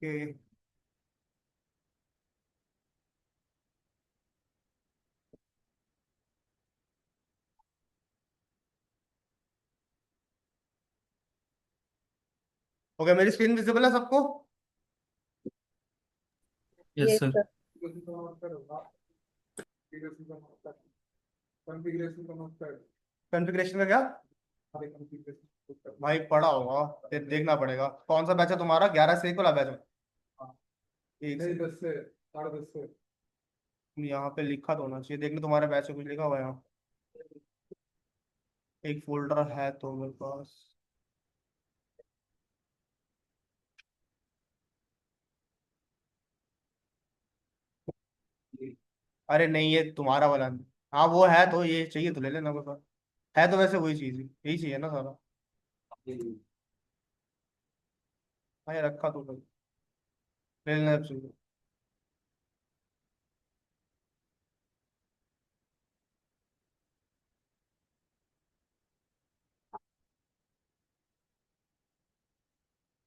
कि ओके, मेरी screen visible है सबको? Yes yes sir. Sir. Configuration का क्या? भाई पढ़ा होगा, देखना पड़ेगा। कौन सा बैच है तुम्हारा? 11 से 1 वाला बैच है? एक से 10 से 10:30 से। यहाँ पे लिखा तो होना चाहिए, देखने तुम्हारे बैच में कुछ लिखा हुआ है यहाँ? एक फोल्डर है तो मेरे पास। अरे नहीं, ये तुम्हारा वाला नहीं। हाँ वो है, तो ये चाहिए तो ले लेना बस। है तो वैसे वही चीज ही, यही चाहिए ना सारा। हाँ ये रखा तो सही। ले लेना अब चाहिए।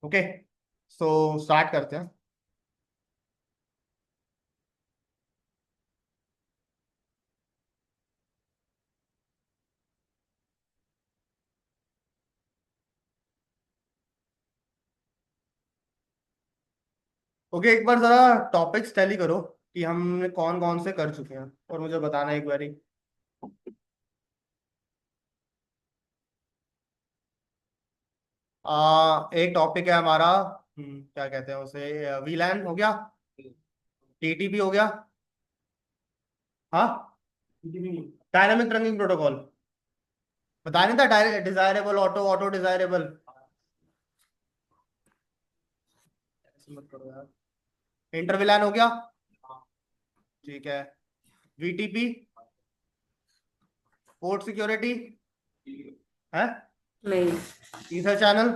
ओके, सो स्टार्ट करते हैं। ओके, एक बार जरा टॉपिक्स टैली करो कि हमने कौन कौन से कर चुके हैं, और मुझे बताना एक बारी। एक टॉपिक है हमारा। क्या कहते हैं उसे? वीलैन हो गया। टीटीपी हो गया। हाँ, डायनामिक रनिंग प्रोटोकॉल। बता नहीं था? Desirable auto, auto desirable. ऐसे मत करो यार। इंटरविलैन हो गया। ठीक है। वीटीपी, पोर्ट सिक्योरिटी है। नहीं। ईथर चैनल,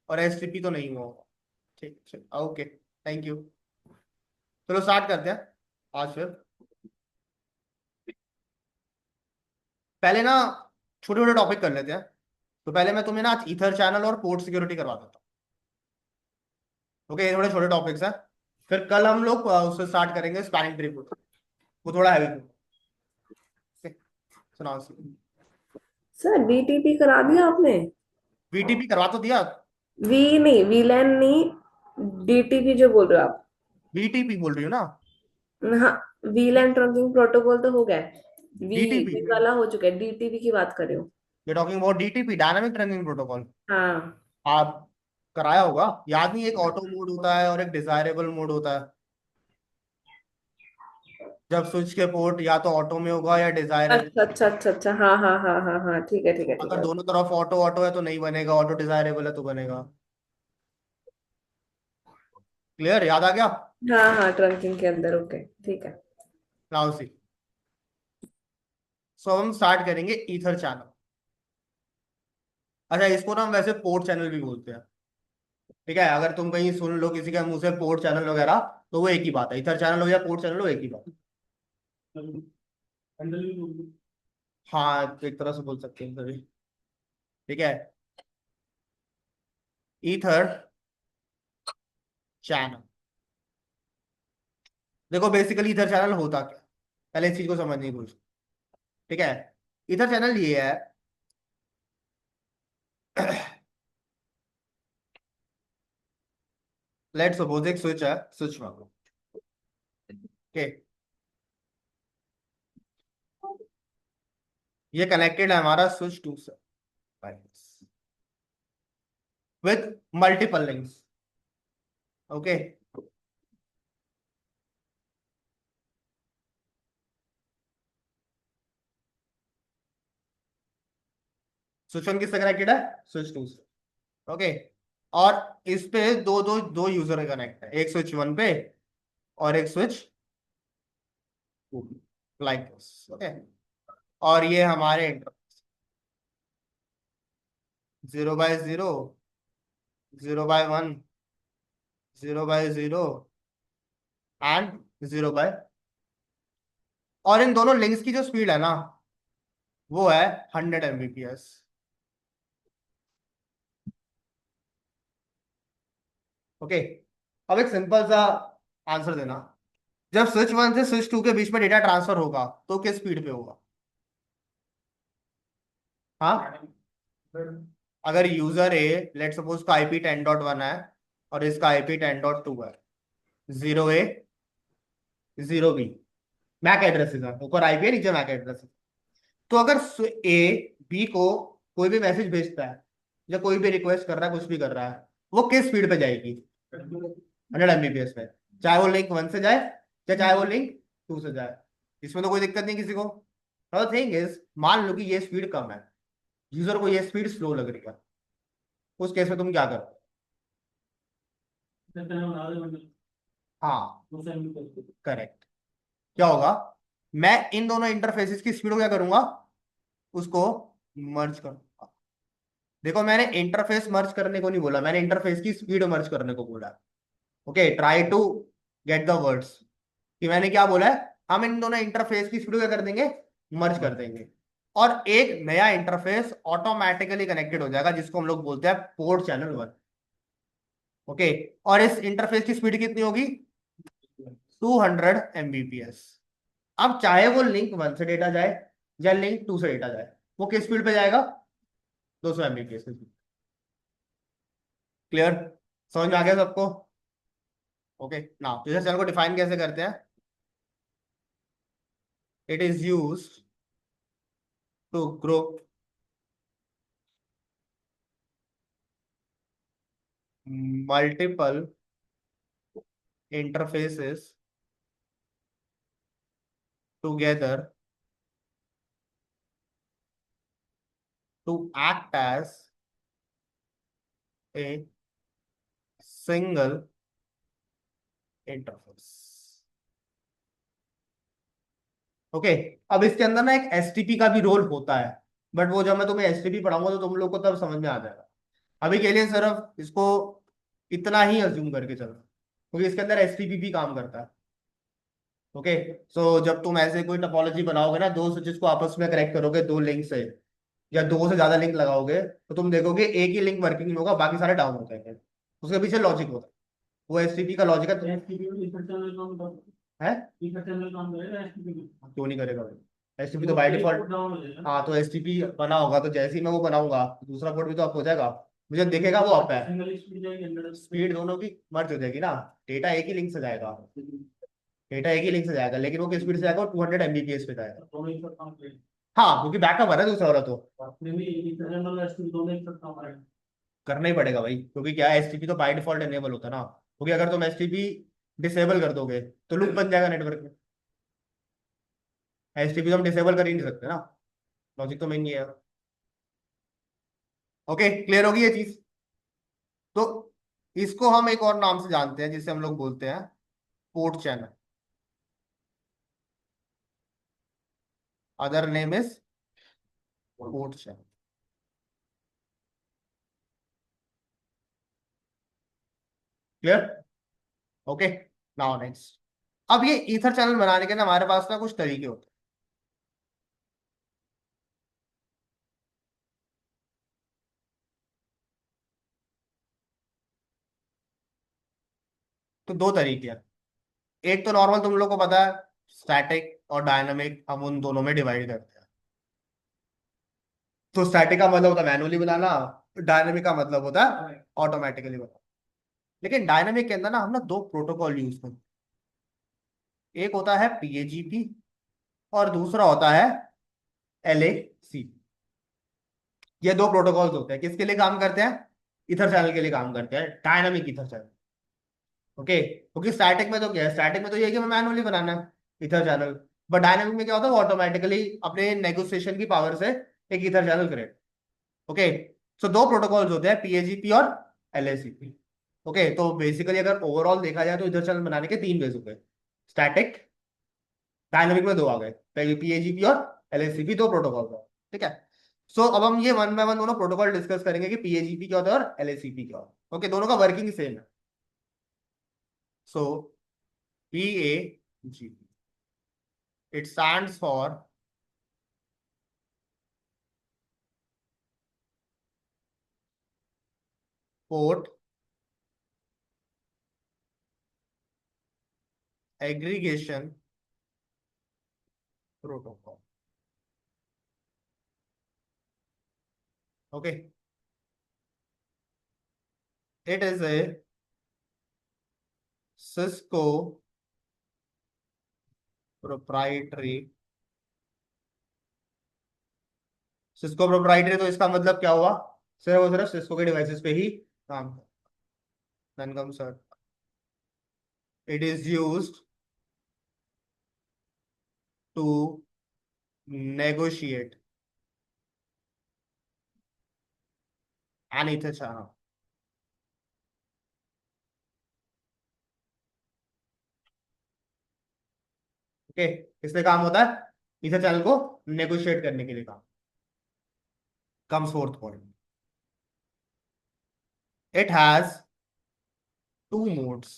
और एसटीपी तो नहीं हुआ होगा। ठीक, ठीक, ओके, थैंक यू। चलो स्टार्ट करते हैं आज फिर। पहले ना छोटे छोटे टॉपिक कर लेते हैं। तो पहले मैं तुम्हें ना आज ईथर चैनल और पोर्ट सिक्योरिटी करवा देता हूँ। ओके, ये थोड़े छोटे टॉपिक्स हैं। फिर कल हम लोग उससे स्टार्ट करेंगे स्पैनिंग ट्री को। वो थोड़ा हैवी। सुनाओ। सर बीटीपी करा दिया आपने? वीटीपी करवा तो दिया। वी नहीं, वीलैन नहीं, डीटीपी जो बोल रहे हो आप? वीटीपी बोल रही हो ना? हाँ। वीलैन ट्रंकिंग प्रोटोकॉल तो हो गया है। वी डीटीपी, वी वाला हो चुका है, डीटीपी की बात कर रही हूँ। ये talking about DTP, dynamic running protocol. हाँ। आप कराया होगा, याद नहीं? एक ऑटो मोड होता है और एक डिजायरेबल मोड होता है। जब स्विच के पोर्ट या तो ऑटो में होगा या डिजायरेबल। अच्छा अच्छा अच्छा अच्छा, हाँ हाँ हाँ हाँ हाँ, ठीक है ठीक है ठीक अगर है। दोनों तरफ ऑटो ऑटो है तो नहीं बनेगा, ऑटो डिजायरेबल है तो बनेगा। क्लियर, याद आ गया? हाँ हाँ, ट्रंकिंग के अंदर, ओके ठीक है। Now see. सो हम स्टार्ट करेंगे ईथर चैनल। अच्छा, इसको ना हम वैसे पोर्ट चैनल भी बोलते हैं। ठीक है, अगर तुम कहीं सुन लो किसी के मुंह से पोर्ट चैनल वगैरह, तो वो एक ही बात है। ईथर चैनल हो या पोर्ट चैनल हो, एक ही बात है। हाँ, तो एक तरह से बोल सकते हैं सभी। ठीक है। ईथर चैनल, देखो बेसिकली ईथर चैनल होता क्या है? पहले इस चीज को समझने की कोशिश। ठीक है। ईथर चैनल ये है। लेट्स सपोज एक स्विच है, स्विच में। ओके, ये कनेक्टेड है हमारा स्विच टू से with multiple links. Okay, switch one किससे कनेक्टेड है? स्विच टू से। ओके, और इस पे दो दो दो यूजर कनेक्ट है, एक स्विच वन पे और एक स्विच टू पे, लाइक दिस। ओके, और ये हमारे 0/0, 0/1, 0/0 एंड 0/। और इन दोनों लिंक्स की जो स्पीड है ना, वो है 100 Mbps। ओके, अब एक सिंपल सा आंसर देना, जब स्विच 1 से स्विच 2 के बीच में डेटा ट्रांसफर होगा तो किस स्पीड पे होगा? हाँ, अगर यूजर ए लेट सपोज का आईपी 10.1 है और इसका आईपी 10.2 है, 0A 0B, मैक एड्रेसेस है, ऊपर आईपी है नीचे मैक एड्रेस है। तो अगर ए बी को कोई भी मैसेज भेजता है या कोई भी रिक्वेस्ट कर रहा है, कुछ भी कर रहा है, वो किस स्पीड पे जाएगी? 100 Mbps पे, चाहे वो लिंक 1 से जाए या चाहे वो लिंक 2 से जाए, इसमें तो कोई दिक्कत नहीं किसी को। थिंग इज, मान लो कि ये स्पीड कम है, यूजर को ये स्पीड स्लो लग रही है, उस केस में तुम क्या करो? हाँ, करेक्ट। क्या होगा, मैं इन दोनों इंटरफेसेस की स्पीड को क्या करूंगा, उसको मर्ज करूंगा। देखो, मैंने इंटरफेस मर्ज करने को नहीं बोला, मैंने इंटरफेस की स्पीड मर्ज करने को बोला। Okay, try to get the words, कि मैंने क्या बोला है, हम इन दोनों इंटरफेस की स्पीड को क्या कर देंगे, मर्ज कर देंगे, और एक नया इंटरफेस ऑटोमेटिकली कनेक्टेड हो जाएगा जिसको हम लोग बोलते हैं पोर्ट चैनल 1। ओके, और इस इंटरफेस की स्पीड कितनी होगी? 200 Mbps। अब चाहे वो लिंक 1 से डेटा जाए या लिंक 2 से डेटा जाए, वो किस स्पीड पे जाएगा? 200 Mbps की स्पीड। क्लियर? समझ में आ गया सबको? ओके, नाउ यूजर चैनल को डिफाइन कैसे करते हैं? It is use to group multiple interfaces together to act as a single interface। Okay, अब इसके अंदर ना एक एसटीपी का भी रोल होता है, बट वो जब मैं तुम्हें एसटीपी पढ़ाऊंगा तो तुम लोग को तब समझ में आ जाएगा। अभी के लिए सिर्फ इसको इतना ही अज्यूम करके चलो, क्योंकि इसके अंदर एसटीपी भी काम करता है। ओके, सो जब तुम ऐसे कोई टोपोलॉजी बनाओगे ना, दो स्विचेस को आपस में कनेक्ट करोगे दो लिंक से, या दो से ज्यादा लिंक लगाओगे, तो तुम देखोगे एक ही लिंक वर्किंग में होगा, बाकी सारे डाउन हो जाएंगे। उसके पीछे लॉजिक होता है, वो एसटीपी का लॉजिक है। है? क्यों नहीं करेगा भाई, एसटीपी तो बाय डिफॉल्ट। हाँ, तो एसटीपी बना होगा तो जैसे ही मैं वो बनाऊंगा दूसरा पोर्ट भी तो अप हो जाएगा, मुझे दिखेगा वो अप है। स्पीड दोनों की मर्ज हो जाएगी ना, डेटा एक ही लिंक से जाएगा, डेटा एक ही लिंक से जाएगा, लेकिन वो किस स्पीड से जाएगा, 200 Mbps पे जाएगा। हाँ, क्योंकि बैकअप है ना दूसरा वाला, तो करना ही पड़ेगा भाई, क्योंकि क्या है, एसटीपी तो बाय डिफॉल्ट एनेबल होता है ना, क्योंकि अगर तुम एसटीपी डिसेबल कर दोगे तो लूप बन जाएगा नेटवर्क में। एसटीपी तो हम डिसेबल कर ही नहीं सकते ना, लॉजिक तो मेन ये है। ओके, क्लियर होगी ये चीज? तो इसको हम एक और नाम से जानते हैं जिसे हम लोग बोलते हैं port channel. Other name is port channel. Clear? Okay, now next. अब ये ईथर चैनल बनाने के ना हमारे पास ना कुछ तरीके होते हैं। तो दो तरीके हैं, एक तो नॉर्मल तुम लोग को पता है, स्टैटिक और डायनामिक, हम उन दोनों में डिवाइड करते हैं। तो स्टैटिक का मतलब होता है मैनुअली बनाना, डायनामिक का मतलब होता है ऑटोमेटिकली बनाना। लेकिन डायनामिक के अंदर ना हम ना दो प्रोटोकॉल यूज करते हैं, एक होता है पीएजीपी और दूसरा होता है एलएसी। ये दो प्रोटोकॉल्स होते हैं, किसके लिए काम करते हैं? इथर चैनल के लिए काम करते हैं, डायनामिक इथर चैनल। ओके, क्योंकि स्टैटिक में तो क्या है, स्टैटिक में तो ये है कि हमें मैनुअली बनाना है इथर चैनल, बट डायनामिक में क्या होता है, वो ऑटोमेटिकली अपने नेगोशिएशन की पावर से एक इथर चैनल क्रिएट। ओके, सो दो प्रोटोकॉल्स होते हैं, पीएजीपी और एलएसीपी। ओके, तो बेसिकली अगर ओवरऑल देखा जाए तो इधर चैनल बनाने के तीन वेज हो गए, स्टैटिक, डायनामिक में दो आ गए, पीएजीपी और एलएसीपी, दो प्रोटोकॉल है। ठीक है, सो अब हम ये वन बाय वन दोनों प्रोटोकॉल डिस्कस करेंगे कि पीएजीपी क्या होता है और एलएसीपी क्या होता है। ओके, दोनों का वर्किंग सेम है। So PAgP, it stands for port aggregation protocol. Okay, it is a Cisco proprietary. Cisco proprietary तो इसका मतलब क्या हुआ? सिर्फ और सिर्फ सिस्को के डिवाइसेस पे ही काम। Then comes it is used to negotiate an ether channel। Okay, इसलिए काम होता है ether चैनल को नेगोशिएट करने के लिए काम। Comes fourth point, it has two modes.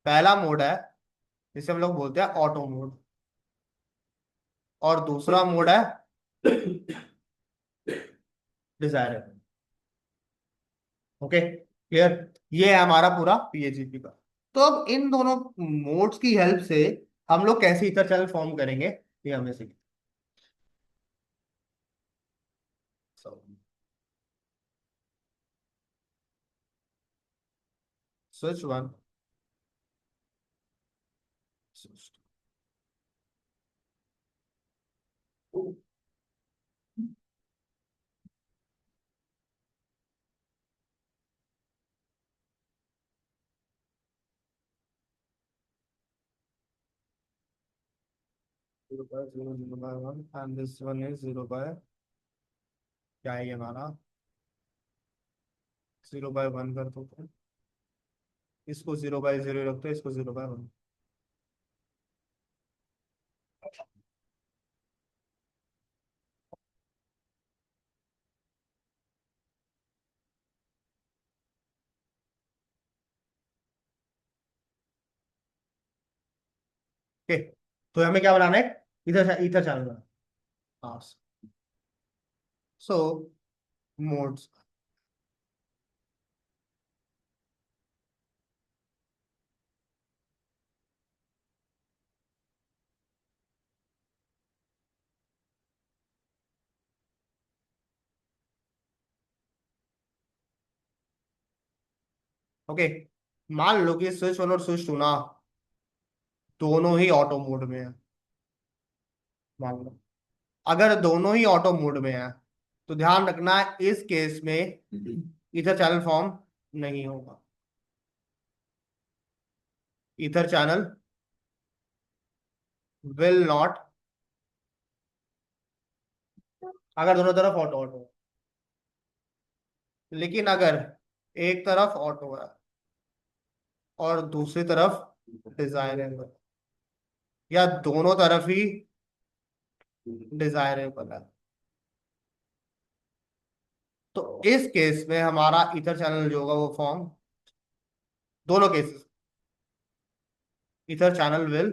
पहला मोड है जिसे हम लोग बोलते हैं ऑटो मोड, और दूसरा मोड है डिजायरेबल। Okay, clear? ये है हमारा पूरा पीएचपी का। तो अब इन दोनों मोड्स की हेल्प से हम लोग कैसे ईथर चैनल फॉर्म करेंगे, ये हमें सीखना। Switch one, switch 2। 0/0, 0/1, and this one is 0 by, क्या है ये हमारा, 0/1 कर दो तो इसको 0/0 रखते हैं, इसको 0/1। ओके, तो हमें क्या बनाना है? इधर इधर चैनल बनाना। हाँ, सो मोड्स। ओके, मान लो कि स्विच वन और स्विच टू ना दोनों ही ऑटो मोड में है। मान लो अगर दोनों ही ऑटो मोड में है तो ध्यान रखना इस केस में ईथर चैनल फॉर्म नहीं होगा। ईथर चैनल विल नॉट, अगर दोनों तरफ ऑटो ऑटो। लेकिन अगर एक तरफ ऑटो है और दूसरी तरफ डिजायरेबल, या दोनों तरफ ही डिजायरेबल है, तो इस केस में हमारा ईथर चैनल जो होगा वो फॉर्म, दोनों cases ether channel will,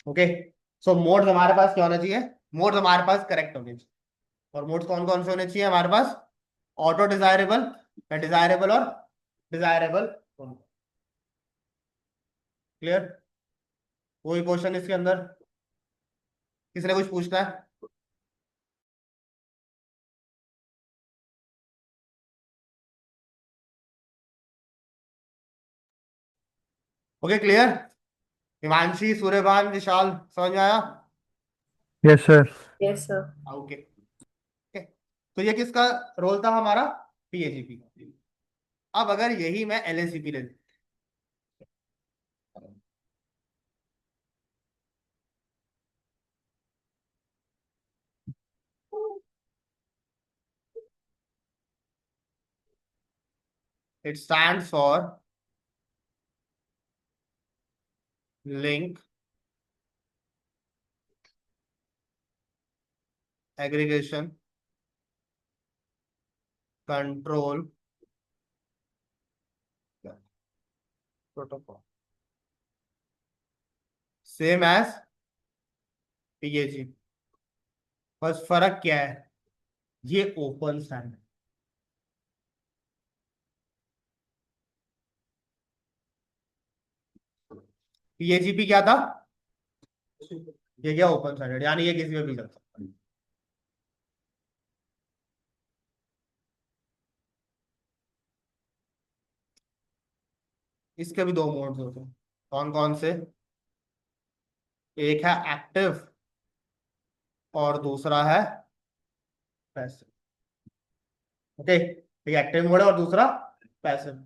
okay. So modes हमारे पास क्या होना चाहिए? मोड्स हमारे पास करेक्ट होने चाहिए। और मोड्स कौन कौन से होने चाहिए हमारे पास? ऑटो डिजायरेबल, या डिजायरेबल और डिजायरेबल। क्लियर? कोई क्वेश्चन इसके अंदर? किसी ने कुछ पूछना है? Okay, clear? हिमांशी, सूर्यभान, विशाल, समझ में आया? Yes sir. Yes sir. Okay, तो ये किसका रोल था हमारा? पीएजीपी का। अब अगर यही मैं एलएसीपी ले, it stand for link aggregation control protocol, same as PAG. बस फर्क क्या है? ये ओपन स्टैंडर्ड। पीएजीपी क्या था? ये क्या ओपन स्टैंडर्ड, यानी ये किसी में भी चल सकता है। इसके भी दो मोड्स होते हैं। कौन कौन से? एक है एक्टिव और दूसरा है पैसिव। ओके, एक एक्टिव मोड है और दूसरा पैसिव।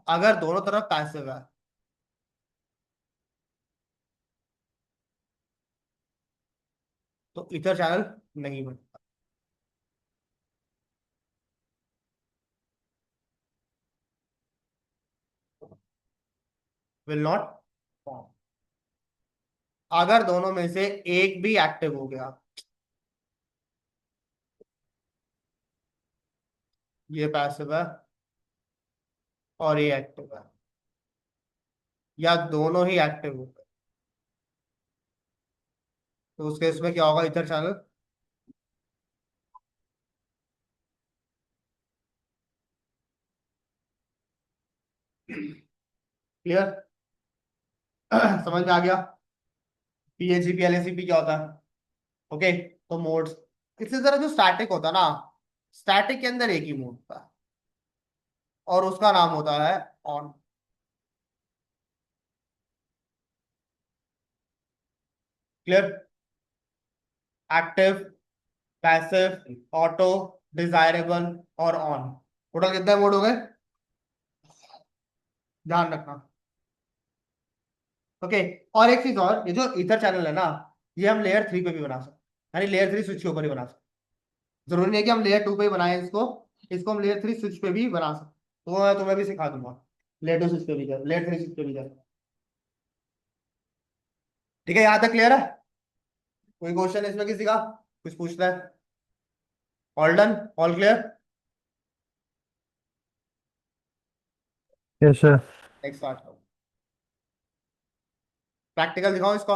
अगर दोनों तरफ पैसिव है तो इथर चैनल नहीं बनता। Will not form. अगर दोनों में से एक भी एक्टिव हो गया, ये पैसिव है और ये एक्टिव है, या दोनों ही एक्टिव हो गए, तो उस केस में क्या होगा? Ether channel clear? समझ में आ गया? पीएचजीपी एलएसीपी क्या होता है? ओके, तो मोड्स इसी तरह जो स्टैटिक होता है ना, स्टैटिक के अंदर एक ही मोड होता है और उसका नाम होता है on. Clear? Active, passive, auto, desirable और ऑन। टोटल कितने मोड हो गए? ध्यान रखना। ओके, और एक चीज और, ये जो ईथर चैनल है ना, ये हम लेयर 3 पे भी बना सकते हैं, यानी लेयर 3 स्विच के ऊपर ही बना सकते हैं। जरूरी नहीं है कि हम लेयर 2 पे ही बनाए इसको, इसको हम लेयर 3 स्विच पे भी बना सकते हैं। तो मैं तुम्हें भी सिखा दूंगा लेयर 2 स्विच पे भी कर, लेयर 3 स्विच पे भी कर। ठीक है, यहाँ तक क्लियर है? कोई क्वेश्चन इसमें किसी का? कुछ पूछना है? All done, all clear? Yes, sir. Next start करो। प्रैक्टिकल दिखाओ इसको।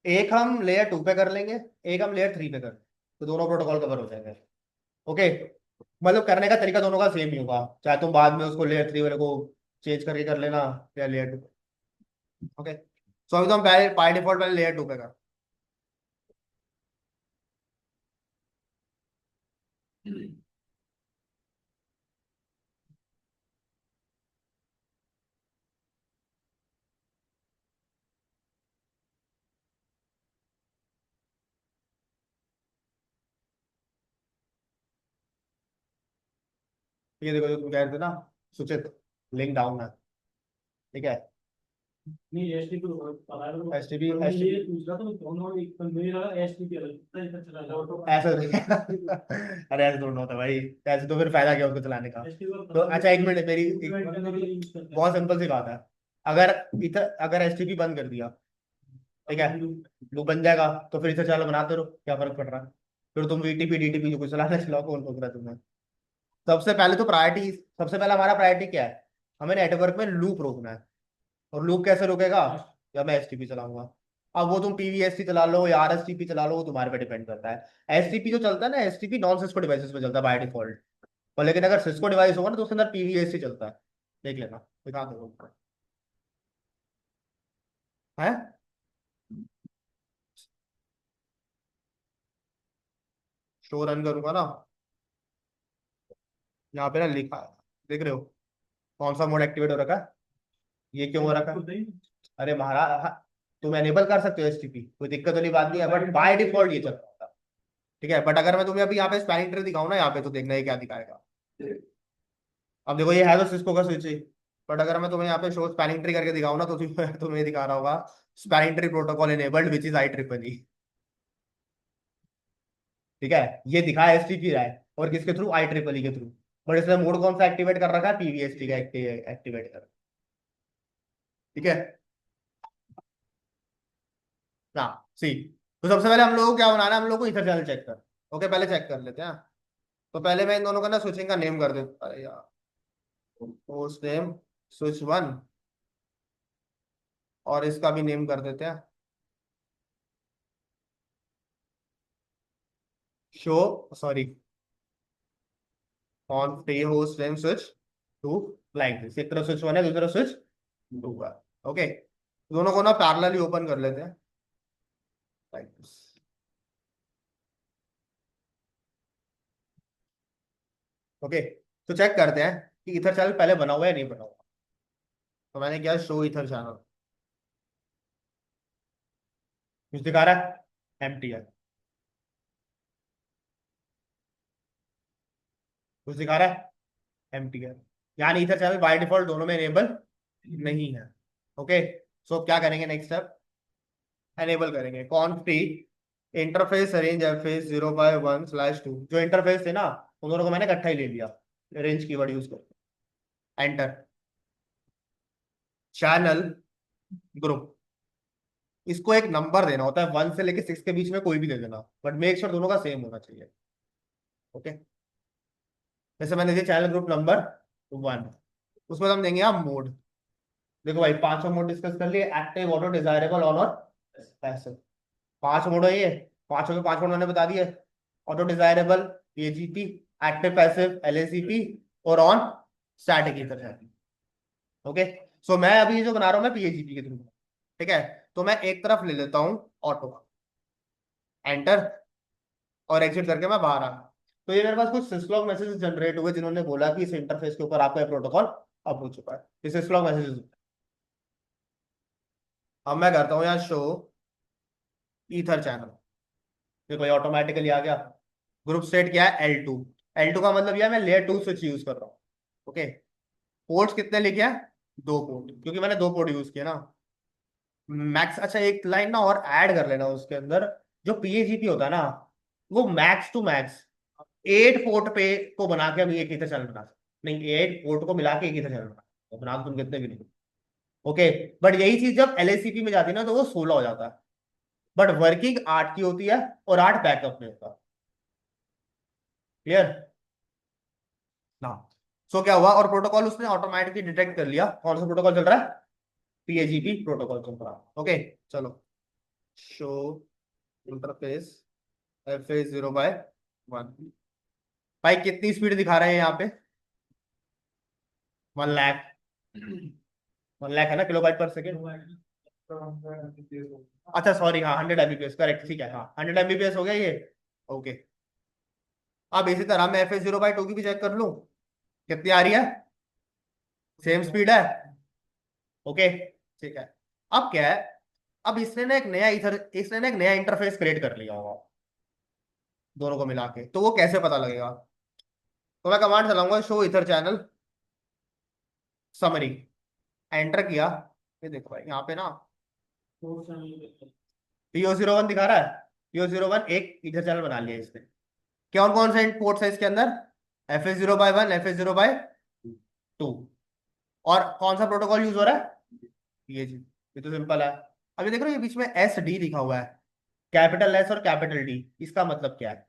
एक हम लेयर 2 पे कर लेंगे, एक हम लेयर 3 पे कर, तो दोनों प्रोटोकॉल कवर हो जाएंगे। ओके, मतलब करने का तरीका दोनों का सेम ही होगा, चाहे तुम बाद में उसको लेयर 3 वाले को चेंज करके कर लेना या लेयर 2। ओके, सो अभी तो हम पहले बाय डिफॉल्ट पहले लेयर 2 पे कर। ये देखो जो तुम कह रहे थे ना सुचित, लिंक डाउन है। ठीक है, नहीं एसटीपी पता है तो एसटीपी मैं ये पूछ रहा था तो दोनों एक तो मुझे लगा एसटीपी अलग इतना चला जाओ तो ऐसा अरे ऐसे थोड़ा होता है भाई, ऐसे तो फिर फायदा क्या उसको चलाने का? तो अच्छा एक मिनट, मेरी बहुत सिंपल सी बात है। अगर अगर एसटीपी बंद कर दिया, ठीक है, लूप बन जाएगा, तो फिर इसे चलो बनाते रहो, क्या फर्क पड़ रहा है? फिर तुम वीटीपी डीटीपी जो कुछ चलाना चलाओ, कौन रोक रहा है तुम्हें? सबसे पहले तो प्रायोरिटी, सबसे पहला हमारा प्रायोरिटी क्या है? हमें नेटवर्क में लूप रोकना है। और लूप कैसे रोकेगा? या मैं एसटीपी चलाऊंगा। अब वो तुम पीवीएससी चला लो या आरएसटीपी चला लो, वो तुम्हारे पे डिपेंड करता है। एसटीपी जो चलता है ना, एसटीपी नॉन सिस्को डिवाइसेस पे चलता है बाय डिफॉल्ट। और लेकिन अगर सिस्को डिवाइस होगा ना तो उसके अंदर पीवीएससी चलता है। देख लेना, दिखा दो है। शो रन करूंगा ना, यहाँ पे ना लिखा है, देख रहे हो कौन सा मोड एक्टिवेट हो रखा है, ये क्यों हो रखा है? अरे महाराज हाँ, तुम एनेबल कर सकते हो एसटीपी, कोई दिक्कत वाली बात नहीं है, बट बाय डिफॉल्ट ये चल रहा था। ठीक है, बट अगर मैं तुम्हें अभी यहाँ पे स्पैनिंग ट्री दिखाऊं ना, यहाँ पे तो देखना ये क्या दिखाएगा। अब देखो ये है तो सिस्को का स्विच ही, बट अगर मैं तुम्हें यहाँ पे शो स्पैनिंग ट्री करके दिखाऊं ना तो तुम्हें दिखा रहा होगा spanning tree protocol enabled which is I triple E. ठीक है, ये दिखा एसटीपी रहा है और किसके थ्रू, आई ट्रिपल ई के थ्रू। बट इसने मोड कौन सा एक्टिवेट कर रखा है, पीवीएसटी का एक्टिवेट कर। ठीक है ना, सी। तो सबसे पहले हम लोग को क्या बनाना है, हम लोग को इथर चैनल चेक कर। ओके, पहले चेक कर लेते हैं। तो पहले मैं इन दोनों का ना स्विचिंग का नेम कर देता, अरे यार होस्ट नेम स्विच 1, और इसका भी नेम कर देते हैं show, sorry, on free host name switch 2, like this. एक तरफ स्विच 1 है, दूसरी तरफ स्विच 2 है। ओके, दोनों को ना पैरेलली ओपन कर लेते हैं लाइक दिस। ओके, तो चेक करते हैं कि इथर चैनल पहले बना हुआ है या नहीं बना हुआ। तो मैंने किया शो इथर चैनल, कुछ दिखा रहा है, एम्प्टी है। कुछ दिखा रहा है, एम्प्टी है। यानी इथर चैनल बाय डिफॉल्ट दोनों में इनेबल नहीं है। ओके, सो क्या करेंगे, नेक्स्ट स्टेप एनेबल करेंगे कॉन्फी इंटरफेस रेंज एफएस 0/1/2। जो इंटरफेस थे ना उन दोनों को मैंने इकट्ठा ही ले लिया, रेंज कीवर्ड यूज करके। एंटर, चैनल ग्रुप, इसको एक नंबर देना होता है, 1 से लेके 6 के बीच में कोई भी दे देना, बट मेक श्योर दोनों का सेम होना चाहिए। ओके, जैसे मैंने दिया चैनल ग्रुप नंबर 1, उसमें हम देंगे आप मोड। देखो भाई, पांचों मोड डिस्कस कर लिए, एक्टिव, ऑटो, डिजायरेबल, ऑन और पैसिव। 5 मोड है ये, पांचों के 5 मोड मैंने बता दिए। ऑटो डिजायरेबल, पीएजीपी, एक्टिव पैसिव एलएसीपी, और ऑन स्टैटिक ईथर है। ओके, सो मैं अभी ये जो बना रहा हूँ मैं पीएजीपी के थ्रू। ठीक है, तो मैं एक तरफ ले लेता हूँ ऑटो, एंटर, और एग्जिट करके मैं बाहर आ रहा। तो ये मेरे पास कुछ सिस्लॉग मैसेजेस जनरेट हुए जिन्होंने बोला कि इस इंटरफेस के ऊपर आपका प्रोटोकॉल अप हो चुका है। ये सिस्लॉग मैसेजेस। अब मैं करता हूँ यहाँ शो ईथर चैनल, देखो ये ऑटोमेटिकली आ गया। ग्रुप स्टेट क्या है, L2। L2 का मतलब यह है मैं लेयर 2 स्विच यूज कर रहा हूँ। ओके, पोर्ट्स कितने लिखे हैं, 2 पोर्ट, क्योंकि मैंने 2 पोर्ट यूज किया ना। मैक्स, अच्छा एक लाइन ना और ऐड कर लेना उसके अंदर, जो पीएजीपी होता है ना वो मैक्स टू मैक्स 8 पोर्ट पे को बना के हम एक ही चैनल बना सकते, नहीं 8 पोर्ट को मिला के एक ही चैनल बना सकते, बना तो तुम कितने भी नहीं। ओके, बट यही चीज जब एलएसीपी में जाती है ना तो वो 16 हो जाता है, बट वर्किंग 8 की होती है और 8 बैकअप में होता है। क्लियर ना। सो क्या हुआ, और प्रोटोकॉल उसने ऑटोमेटिकली डिटेक्ट कर लिया कौन सा प्रोटोकॉल चल रहा है, पीएजीपी प्रोटोकॉल चल रहा है। ओके, चलो शो इंटरफेस एफ 0/1। भाई कितनी स्पीड दिखा रहे हैं यहाँ पे, 1 लाख, 1 लाख है ना किलोबाइट पर सेकेंड। अच्छा सॉरी, हाँ 100 Mbps करेक्ट, ठीक है, हाँ 100 Mbps हो गया ये। ओके, अब इसी तरह मैं F0/2 की भी चेक कर लूँ कितनी आ रही है, सेम स्पीड है। ओके, ठीक है। अब क्या है, अब इसने ना एक नया इंटरफेस क्रिएट कर लिया होगा दोनों को मिला के, तो वो कैसे पता लगेगा। तो मैं कमांड चलाऊंगा show ether channel summary, enter किया। ये देखो भाई यहाँ पे ना PO01 दिखा रहा है, PO01 एक इधर चैनल बना लिया इसने। कौन कौन से पोर्ट्स है इसके अंदर, FS0/1, FS0/2, और कौन सा प्रोटोकॉल यूज हो रहा है, ये तो सिंपल है। अभी देख रहे हो ये बीच में SD लिखा हुआ है, कैपिटल S और कैपिटल D, इसका मतलब क्या है,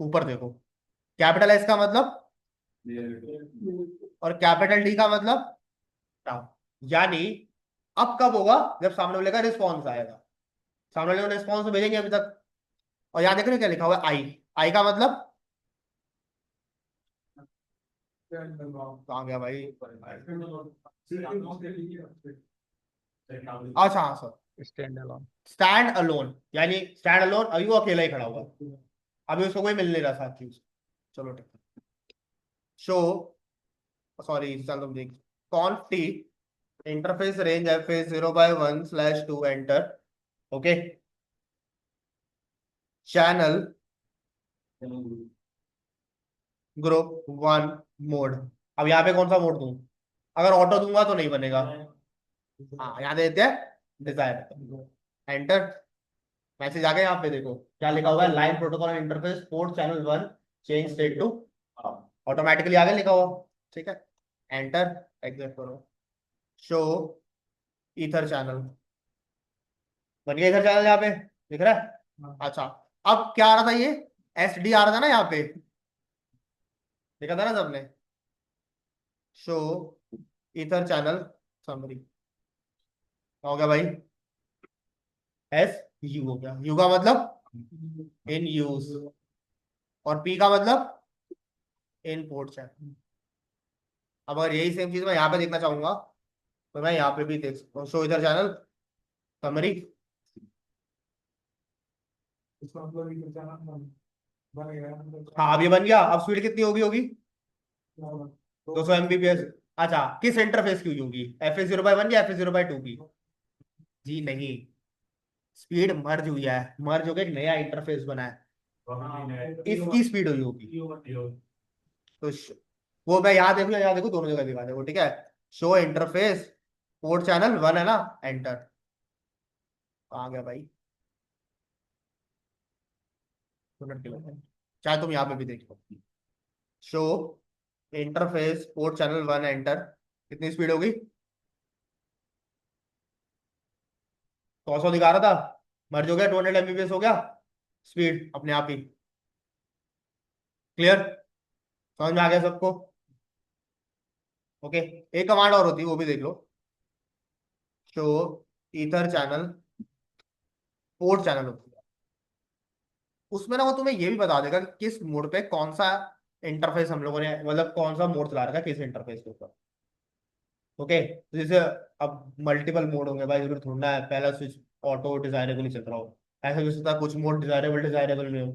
ऊपर देखो, कैपिटल S का मतलब और कैपिटल D का मतलब डाउन। यानी अब कब होगा, जब सामने वाले का रिस्पॉन्स आएगा। सामने वाले रिस्पॉन्स तो भेजेंगे अभी तक। और यहाँ देख रहे हो क्या लिखा हुआ है, आई। आई का मतलब कहाँ गया भाई? अच्छा हाँ sir, stand alone. Stand alone, यानी स्टैंड अलोन, अभी वो अकेला ही खड़ा हुआ है, अभी उसको कोई मिल नहीं रहा साथ चीज। चलो ठीक है। शो, सॉरी चल तुम देख, conf t interface range F A 0/1/2 enter. Okay, channel group one mode. अब यहाँ पे कौन सा मोड दूं? अगर ऑटो दूंगा तो नहीं बनेगा। हाँ यहाँ दे देते हैं डिजायर, एंटर। मैसेज आ गया, यहाँ पे देखो क्या लिखा हुआ है, line protocol interface port channel one change state to, automatically आ गया लिखा हुआ। ठीक है, एंटर, एग्जिट करो। शो ईथर चैनल, बन गया ईथर चैनल यहाँ पे, दिख रहा है? अच्छा, अब क्या आ रहा था ये, एस डी आ रहा था ना यहाँ पे, देखा था ना सबने? शो ईथर चैनल समरी, हो गया भाई, एस यू हो गया। यू का मतलब इन यूज, और पी का मतलब इन पोर्ट चैनल। अब अगर यही सेम चीज मैं यहाँ पे देखना चाहूंगा तो मैं यहाँ पे भी देख सकता हूँ, शो इधर चैनल समरी। हाँ अब ये बन गया। अब स्पीड कितनी होगी होगी 200 Mbps। अच्छा, किस इंटरफेस की होगी, FA0/1 या FA0/2 की? जी नहीं, स्पीड मर्ज हुई है, मर्ज होकर एक नया इंटरफेस बना है, इसकी स्पीड हुई होगी। तो वो मैं यहाँ देखूँ या यहाँ देखूँ, दोनों जगह दिखा देखो, ठीक है। Show interface port channel one है ना, एंटर। आ गया भाई, मिनट के लिए। चाहे तुम यहाँ पे भी देख लो, show interface port channel one enter. कितनी स्पीड होगी? 100 दिखा रहा था, मर्ज हो गया, 200 Mbps हो गया स्पीड अपने आप ही। क्लियर, समझ में आ गया सबको? ओके, एक कमांड और होती है, वो भी देख लो। Show ether channel port channel होती है, उसमें ना वो तुम्हें ये भी बता देगा कि किस मोड पे कौन सा इंटरफेस हम लोगों ने, मतलब कौन सा मोड चला रखा है किस इंटरफेस के ऊपर। ओके, तो जैसे अब मल्टीपल मोड होंगे भाई, जरूर थोड़ा है पहला स्विच ऑटो डिजायरेबल ही चल रहा हो, ऐसा भी हो सकता है कुछ मोड डिजायरेबल डिजायरेबल में हो,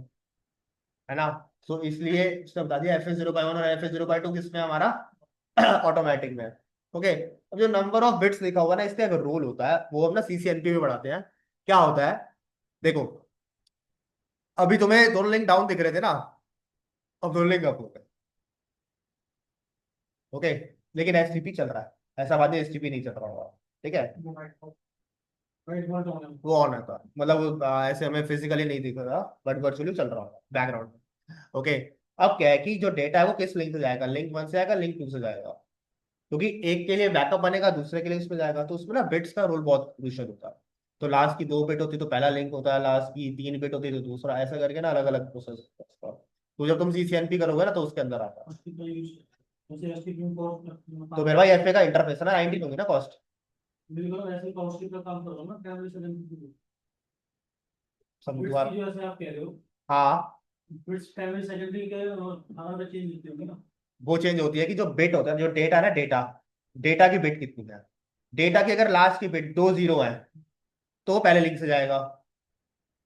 है ना? तो इसलिए उसने बता दिया FA0/1 और FA0/2 किसमें है हमारा, ऑटोमेटिक में। ओके, अब जो नंबर ऑफ बिट्स लिखा हुआ है ना, इसका एक रोल होता है, वो हम ना CCNP में पढ़ाते हैं। क्या होता है, देखो, अभी तुम्हें दोनों लिंक डाउन दिख रहे थे ना, अब दोनों लिंक अप हो गए। ओके, लेकिन STP चल रहा है, ऐसा बात है STP नहीं चल रहा होगा, ठीक है, वो ऑन है था, मतलब ऐसे हमें फिजिकली नहीं दिख रहा, बट वर्चुअली चल रहा होगा बैकग्राउंड में। ओके, अब क्या है कि जो डेटा है वो किस लिंक से जाएगा, लिंक वन से जाएगा, लिंक टू से जाएगा, क्योंकि एक के लिए बैकअप बनेगा, दूसरे के लिए उसमें जाएगा, तो उसमें ना बिट्स का रोल बहुत क्रूशियल होता है। तो लास्ट की 2 बिट होती है तो पहला लिंक होता है, लास्ट की 3 बिट होती है तो दूसरा, ऐसा करके ना अलग अलग प्रोसेस होता है उसका। तो जब तुम CCNP करोगे ना तो उसके अंदर आता है। तो मेरे भाई FA का इंटरफेस है ना, 19 होगी ना कॉस्ट, बिल्कुल ऐसे कॉस्टली का काम करो ना, कैमरे से लेंगे सब बिट्स बार। की, जो ऐसे आप कह रहे हो हाँ, बिट्स कैमरे सेकेंडरी के और हमारा चेंज होते होंगे ना। वो चेंज होती है कि जो बिट होता है, जो डेटा है ना, डेटा, डेटा की बिट कितनी है, डेटा की अगर लास्ट की बिट 2 0 है तो वो पहले लिंक से जाएगा।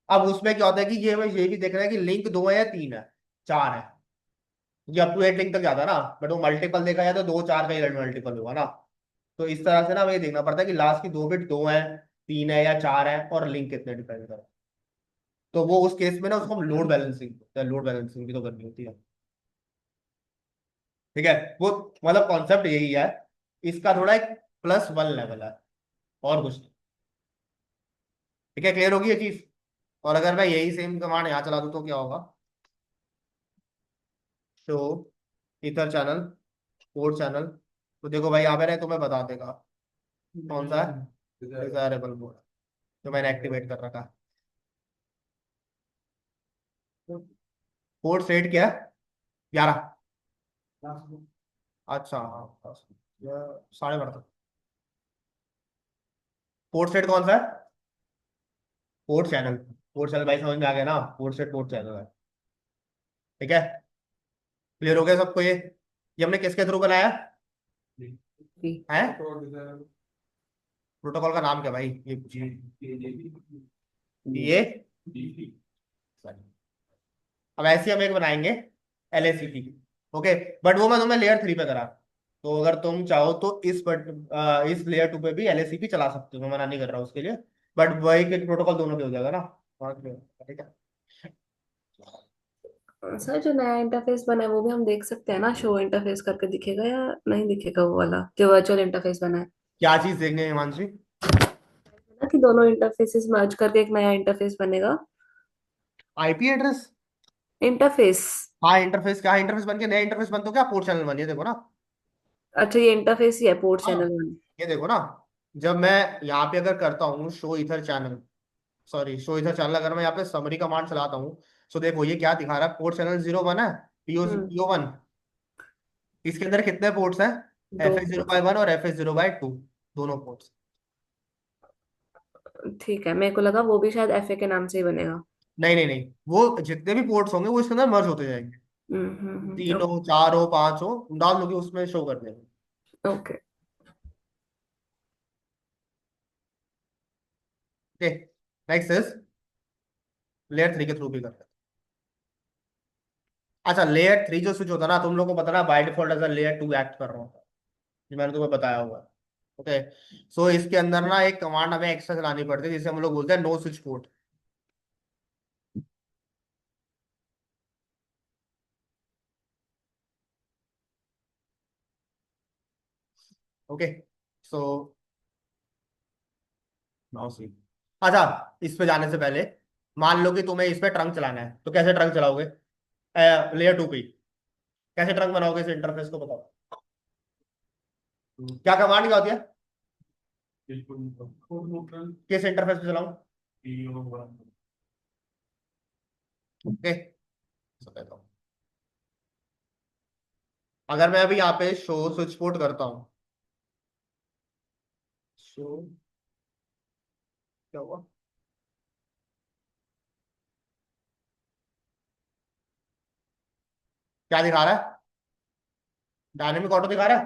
अब उसमें क्या होता है कि ये भी देख रहा है कि लिंक 2 है या 3 है, 4 है, ये अप टू 8 लिंक तक जाता है ना, बट वो मल्टीपल देखा जाए तो 2 4 का ही मल्टीपल होगा ना। तो इस तरह से ना हमें ये देखना पड़ता है कि लास्ट की 2 बिट 2 है, 3 है या 4 है, और लिंक कितने डिपेंड कर। तो वो उस केस में ना उसको हम लोड बैलेंसिंग भी तो करनी होती है। ठीक है, वो मतलब कॉन्सेप्ट यही है, इसका थोड़ा एक +1 लेवल है, और कुछ नहीं। ठीक है, क्लियर होगी ये चीज? और अगर मैं यही सेम कमांड यहाँ चला दूँ तो क्या होगा, show ether channel port channel, तो देखो भाई यहाँ पे ना तुम्हें बता देगा कौन सा है डिजायरेबल मोड जो मैंने एक्टिवेट कर रखा है। पोर्ट सेट क्या है, 11। अच्छा हाँ, 12:30। पोर्ट सेट कौन सा है, पोर्ट चैनल भाई समझ में आ गया ना, पोर्ट से पोर्ट चैनल है। ठीक है, क्लियर हो गया सबको ये हमने किसके थ्रू बनाया है? प्रोटोकॉल का नाम क्या भाई ये ये अब ऐसे हम एक बनाएंगे LACP। ओके, बट वो मैं तुम्हें लेयर 3 पे करा, तो अगर तुम चाहो तो इस लेयर 2 पे भी LACP चला सकते हो, मैं मना नहीं कर रहा हूँ उसके लिए, बट वही के प्रोटोकॉल दोनों पे हो जाएगा ना। हाँ, ठीक है। सर जो नया इंटरफेस बना है वो भी हम देख सकते हैं ना, शो इंटरफेस करके दिखेगा या नहीं दिखेगा वो वाला जो वर्चुअल इंटरफेस बना है? क्या चीज देखने हैं हिमांशी? ना कि दोनों इंटरफेसेस मर्ज करके एक नया इंटरफेस बनेगा। IP address? इंटरफेस। हाँ इंटरफेस, क्या इंटरफेस बन के नया इंटरफेस बन तो क्या पोर्ट चैनल बन, ये देखो ना। अच्छा ये इंटरफेस ही है पोर्ट हाँ चैनल वन। ये देखो ना, जब मैं यहाँ पे अगर करता हूँ show ether channel, sorry show ether channel, अगर मैं यहाँ पे समरी कमांड चलाता हूँ, सो देखो ये क्या दिखा रहा है, पोर्ट चैनल 01 है, हम्म। PO1। इसके अंदर कितने पोर्ट्स हैं? दो FH0/1 और FH0/2, दोनों पोर्ट्स। ठीक है, मेरे को लगा वो भी शायद एफए के नाम से ही बनेगा। नहीं नहीं नहीं, वो जितने भी पोर्ट्स होंगे वो इसके अंदर मर्ज होते जाएंगे, 3 हो 4 हो 5 हो, डाल दोगे उसमें शो कर देंगे। Okay. Okay, next is layer 3 के थ्रू भी करते हैं। अच्छा लेयर 3 जो स्विच होता है ना, तुम लोग को पता ना by default edge layer 2 act कर रहा हूँ, ये मैंने तुम्हें बताया हुआ है। ओके, सो इसके अंदर ना एक कमांड हमें एक्स्ट्रा चलानी पड़ती है जिसे हम लोग बोलते हैं no switch port. Okay, so now see, अच्छा इस पे जाने से पहले मान लो कि तुम्हें इस पे ट्रंक चलाना है, तो कैसे ट्रंक चलाओगे लेयर 2 पे ही? कैसे ट्रंक बनाओगे इस इंटरफेस को बताओ। क्या कमांड क्या होती है, किस इंटरफेस पे चलाऊं? ओके, सो कहता हूँ अगर मैं अभी यहाँ पे शो स्विच पोर्ट करता हूँ, शो क्या हुआ, क्या दिखा रहा है? डायनेमिक ऑटो दिखा रहा है,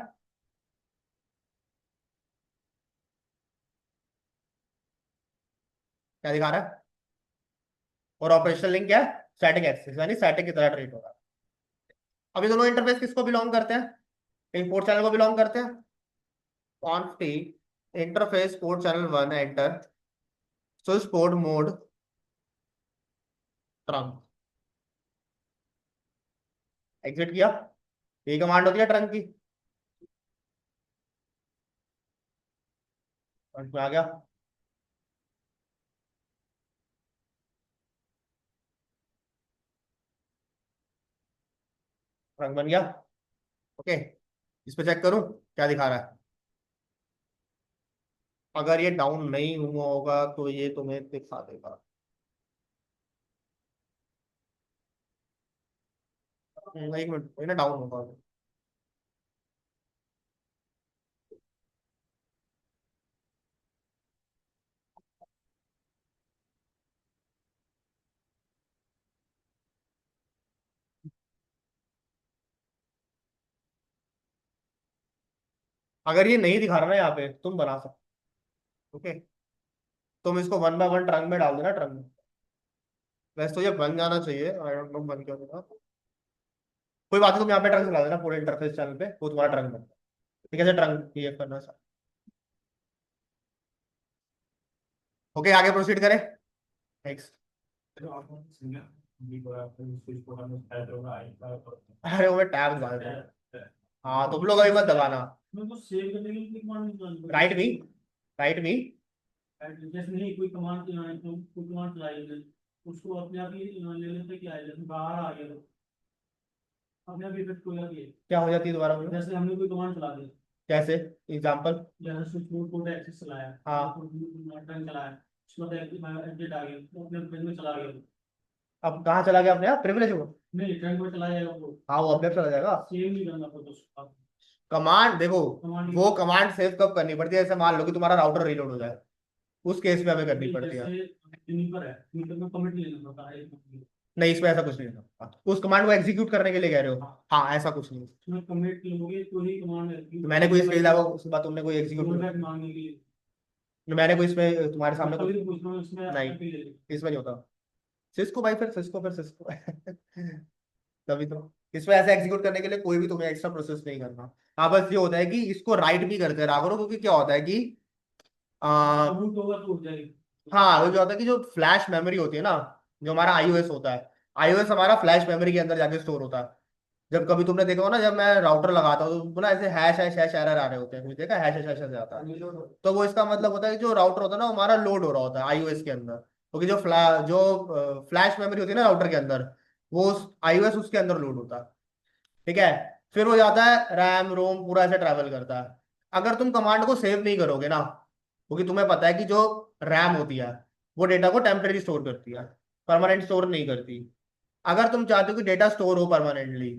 क्या दिखा रहा है? और ऑपरेशनल लिंक क्या है? स्टैटिक एक्सेस, यानी स्टैटिक की तरह ट्रीट हो रहा है। अभी दोनों इंटरफेस किसको बिलोंग करते हैं? पोर्ट चैनल को बिलोंग करते हैं। Conf t interface port channel 1 enter switch port mode trunk, exit किया, यही कमांड होती है ट्रंक की। ट्रंक में आ गया, ट्रंक बन गया। ओके, इस पे चेक करूं क्या दिखा रहा है। अगर ये डाउन नहीं हुआ होगा तो ये तुम्हें दिखा देगा। एक मिनट, ये ना डाउन होगा। अगर ये नहीं दिखा रहा ना यहाँ पे, तुम बना सकते। ओके, तुम इसको 1 बाय 1 ट्रंक में डाल देना, ट्रंक में। वैसे तो ये बन जाना चाहिए, आई डोंट नो बन क्या होगा, कोई बात नहीं, तुम यहाँ पे ट्रंक चला देना पूरे इंटरफेस चैनल पे, वो तुम्हारा ट्रंक बनता है। ठीक है, ट्रंक बिहेव करना सर। ओके, आगे प्रोसीड करें। नेक्स्ट, अरे वो मैं टैब दबा देता हूँ। हाँ तुम लोग अभी मत दबाना। सेव करने के लिए कमांड राइट मी, राइट मी। जैसे नहीं कोई कमांड चलाए तो कोई कमांड चलाई है, उसको अपने आप ही ले लेते क्या है, जैसे बाहर आ गया तो अपने आप इफेक्ट हो जाती है। क्या हो जाती है दोबारा बोलो? जैसे हमने कोई कमांड चला दी, कैसे, एग्जाम्पल? जैसे स्विच बोर्ड कोड एक्सेस चलाया, हाँ, टर्न चलाया, उसके बाद एग्जिट आ गया तो अपने पेज में चला गया। अब कहाँ चला गया अपने आप प्रिविलेज को? नहीं टर्न पर चला जाएगा वो, हाँ वो अपने आप चला जाएगा। सेव नहीं करना पड़ता उसको। कमांड देखो, कमांड वो कमांड सेव कब करनी पड़ती है, जैसे मान लो कि तुम्हारा राउटर रीलोड हो जाए, उस केस में हमें करनी पड़ती है। जैसे यूनिपर है, यूनिपर में कमिट लेना पड़ता है, नहीं, इसमें ऐसा कुछ नहीं होता, उस कमांड को एग्जीक्यूट करने के लिए कह रहे हो। हाँ, ऐसा कुछ नहीं। उसमें कमिट लोगे तो ही कमांड तो मैंने कोई इसके अलावा उसके बाद तुमने कोई एग्जीक्यूट, रोलबैक मांगने के लिए। मैंने कोई इसमें तुम्हारे सामने कभी कुछ भी पूछ लो इसमें नहीं, IP ले लो। इसमें नहीं होता। सिस्को भाई, फिर सिस्को तभी तो इसमें ऐसे एग्जीक्यूट करने के लिए कोई भी तुम्हें एक्स्ट्रा प्रोसेस नहीं करना। हाँ, बस ये होता है कि इसको राइट भी करते रहा करो, क्योंकि क्या होता है कि बूट होगा तो उठ जाएगी। हाँ, वो जो होता है कि जो फ्लैश मेमोरी होती है ना, जो हमारा आईओएस होता है, आईओएस हमारा फ्लैश मेमोरी के अंदर जाके स्टोर होता है। जब कभी तुमने देखा हो ना, जब मैं राउटर लगाता हूँ तो ना ऐसे हैश हैश हैश एरर आ रहे होते हैं, तुमने देखा हैश हैश हैश ऐसे आता है, तो वो इसका मतलब होता है कि जो राउटर होता है ना, वो हमारा लोड हो रहा होता है आईओएस के अंदर, क्योंकि जो फ्लैश मेमोरी होती है ना राउटर के अंदर, वो आईओएस उसके अंदर लोड होता है। ठीक है, फिर वो जाता है रैम रोम पूरा ऐसे ट्रैवल करता है। अगर तुम कमांड को सेव नहीं करोगे ना, क्योंकि तुम्हें पता है कि जो रैम होती है वो डेटा को टेम्परेरी स्टोर करती है, परमानेंट स्टोर नहीं करती। अगर तुम चाहते हो कि डेटा स्टोर हो परमानेंटली,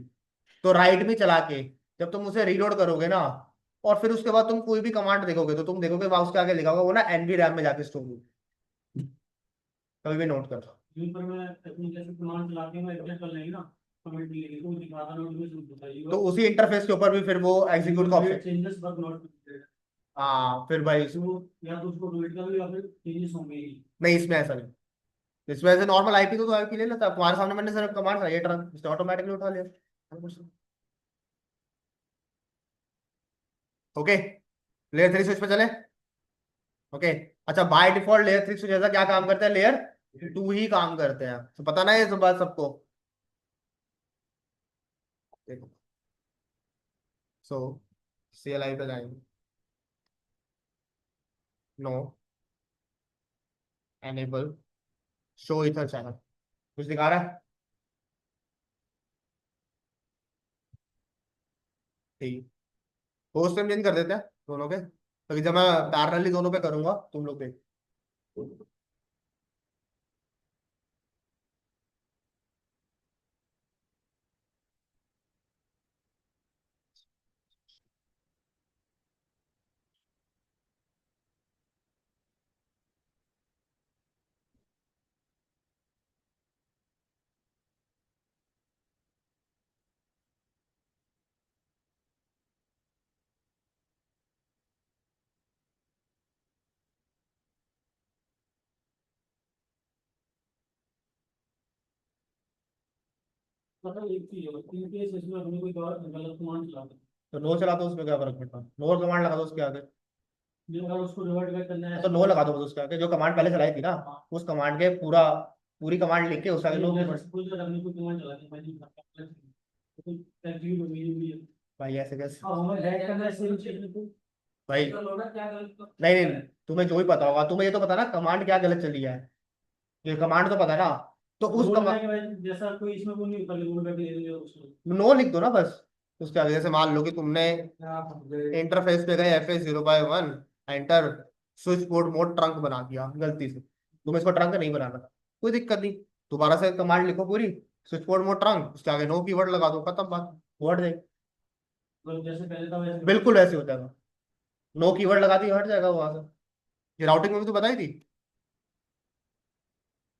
तो राइट में चला के जब तुम उसे रीलोड करोगे ना, और फिर उसके बाद तुम कोई भी कमांड देखोगे तो तुम देखोगे माउस के आगे लिखा होगा वो ना एनवी रैम में जाके स्टोर होगी। कभी भी नोट करो। यूनिपर में अपनी जैसे कमांड चला के मैं एग्जिट कर लेंगे ना, कमिट लेंगे तो दिखाता नोटिफिकेशन होता है तो उसी इंटरफेस के ऊपर भी फिर वो एग्जीक्यूट का option. Changes but not completed. हाँ, फिर भाई तो या तो उसको डिलीट कर लो या फिर चेंजेस होंगे ही। नहीं, इसमें ऐसा नहीं। इसमें ऐसे नॉर्मल आईपी तो आईपी ले लेता, तुम्हारे सामने मैंने सिर्फ कमांड था, ये टर्न ऑटोमेटिकली उठा लिया। ओके, लेयर 3 स्विच पे चले। ओके, अच्छा, बाय डिफॉल्ट लेयर 3 स्विच ऐसा क्या काम करते हैं, लेयर 2 ही काम करते हैं, तो पता ना ये सब बात सबको। देखो, सो CLI पे जाएंगे, no enable show ether channel, कुछ दिखा रहा है? ठीक, होस्ट नेम चेंज कर देते हैं दोनों के, क्योंकि जब मैं पैरेलली दोनों पे करूंगा तुम लोग देख। मतलब एक चीज है, इन केस इसमें हमने कोई गलत कमांड चला दी, तो नो चला दो, उसमें क्या फर्क पड़ता है, नो कमांड लगा दो उसके आगे। जो अगर उसको रिवर्ट बैक करना है तो नो लगा दो बस उसके आगे, जो कमांड पहले चलाई थी ना, उस कमांड के पूरी कमांड लिख के उसके आगे नो की। सपोज दैट हमने कोई कमांड चला दी, मैंने तो एग्जीक्यूट हो गई है। भाई ऐसे कैसे? अब हमें बैक करना है सेम चीज को, भाई तो लोडर क्या गलत। नहीं नहीं, तुम्हें जो ही पता होगा, तुम्हें ये तो पता ना कमांड क्या गलत चली है, ये कमांड तो पता है ना, तो उस रोल कमांड बैक जैसा कोई इसमें वो नहीं होता, रोल बैक ले लिया उसको। नो लिख दो ना बस उसके आगे। जैसे मान लो कि तुमने इंटरफेस पे गए FA0/1 enter, switch board mode trunk बना दिया गलती से, तुम्हें इसको ट्रंक नहीं बनाना था, कोई दिक्कत नहीं, दोबारा से कमांड लिखो पूरी, स्विच बोर्ड मोड ट्रंक, उसके आगे नो कीवर्ड लगा दो, खत्म बात, वर्ड जाएगी। मतलब जैसे पहले था वैसे बिल्कुल वैसे हो जाएगा, नो कीवर्ड लगा दी हट जाएगा वहां से। ये राउटिंग में भी तो बताई थी,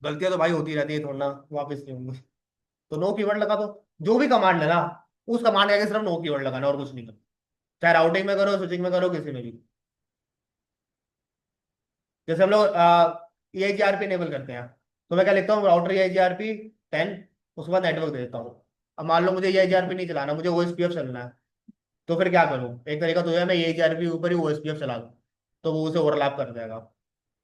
गलतियां तो भाई होती रहती है, थोड़ा ना वापस नहीं होंगी। तो नो कीवर्ड लगा दो, जो भी कमांड है ना, उस कमांड के आगे सिर्फ नो कीवर्ड लगाना और कुछ नहीं करना, चाहे राउटिंग में करो, स्विचिंग में करो, किसी में भी। जैसे हम लोग EIGRP इनेबल करते हैं, तो मैं क्या लिखता हूँ, राउटर EIGRP 10, उसके बाद नेटवर्क दे देता हूँ। अब मान लो मुझे EIGRP नहीं चलाना, मुझे OSPF चलना है, तो फिर क्या करूँ, एक तरीका तो है मैं EIGRP ऊपर ही OSPF चला दूँ, तो वो उसे ओवरलैप कर देगा।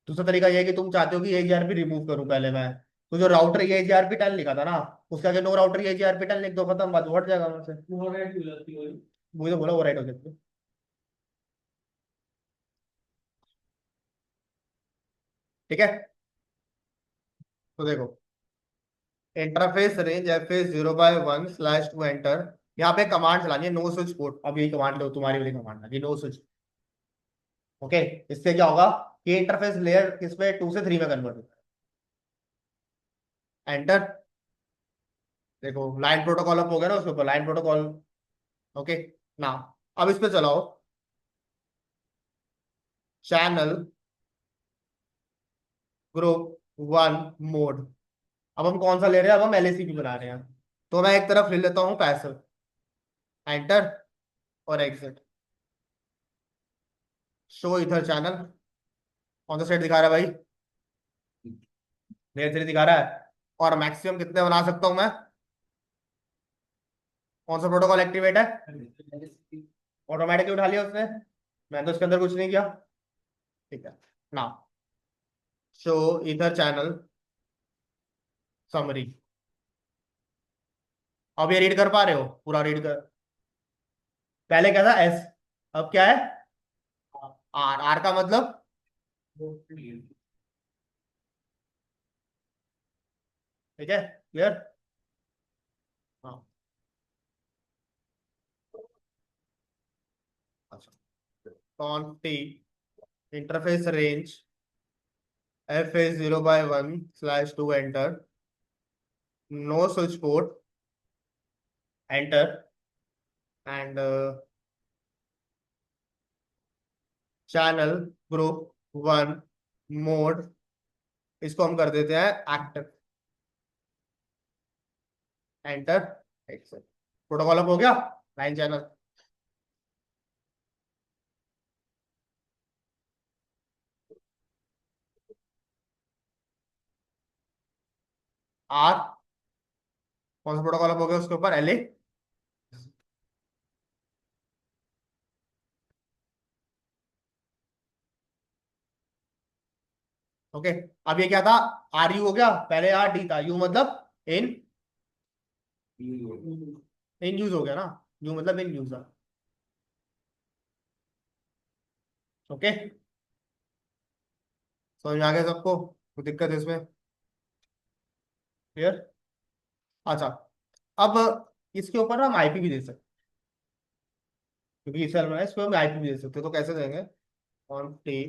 दूसरा तरीका ये है कि तुम चाहते हो कि EIGRP रिमूव करूँ पहले मैं, तो जो राउटर EIGRP 10 लिखा था ना, उसके आगे नो राउटर EIGRP 10 लिख दो, खत्म बात, हट जाएगा वहां से। वो रेड हो जाती है। मुझे तो बोला वो राइट हो जाती है। ठीक है, तो देखो, इंटरफेस रेंज FA0/1/2 एंटर, यहाँ पे कमांड चलानी है नो स्विच पोर्ट, अब यही कमांड लो, तुम्हारी वाली कमांड है नो स्विच। ओके, इससे क्या होगा कि इंटरफेस लेयर किसमें 2 से 3 में कन्वर्ट होता है, एंटर। देखो लाइन प्रोटोकॉल अप हो गया ना उसके ऊपर, लाइन प्रोटोकॉल। ओके, ना अब इस पे चलाओ, चैनल ग्रुप वन मोड। अब हम कौन सा ले रहे हैं? अब हम एलएसीपी बना रहे हैं। तो मैं एक तरफ ले लेता हूँ पैसिव, एंटर और एग्जिट। शो इथर चैनल, कौन सा सेट दिखा रहा है भाई? लेयर 3 दिखा रहा है। और मैक्सिमम कितने बना सकता हूं मैं? कौन सा प्रोटोकॉल एक्टिवेट है? ऑटोमेटिकली उठा लिया उसने, मैंने तो इसके अंदर कुछ नहीं किया। ठीक है ना। Show ether channel summary. अब ये रीड कर पा रहे हो? पूरा रीड कर। पहले क्या था? एस, अब क्या है? आर। आर का मतलब ठीक है, क्लियर? हाँ, अच्छा। Conf t interface range F A 0/1/2 enter, no switch port enter, and channel group one mode, इसको हम कर देते हैं एक्टिव, एंटर। प्रोटोकॉल अप हो गया, लाइन चैनल। आर, कौन सा प्रोटोकॉल अप हो गया उसके ऊपर? L A. ओके, अब ये क्या था? आर यू हो गया, पहले आर डी था, यू मतलब इन, इन यूज हो गया ना, यू मतलब इन यूजर। ओके, समझ में आ गया सबको? कोई दिक्कत है इसमें? क्लियर? अच्छा, अब इसके ऊपर हम आईपी भी दे सकते हैं, क्योंकि इस सेल में है, इस पर हम आईपी भी दे सकते हैं। तो कैसे देंगे? On T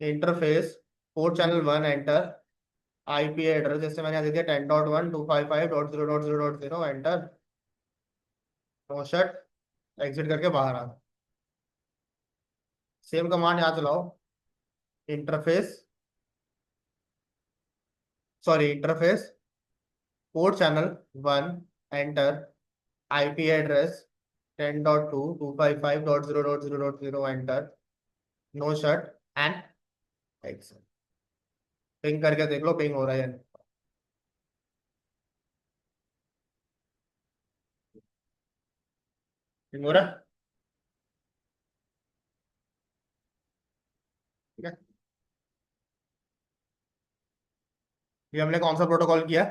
interface port channel one enter, IP address जैसे मैंने यहाँ दे दिया 10.1.255.0.0.0 एंटर, नो शट, एग्जिट करके बाहर आ। सेम कमांड यहाँ चलाओ, interface, sorry interface port channel one enter, IP address 10.2.255.0.0.0 enter, no shut and exit. Ping करके देख लो पिंग हो रहा है या नहीं। पिंग हो रहा है? ठीक है, ये हमने कौन सा प्रोटोकॉल किया?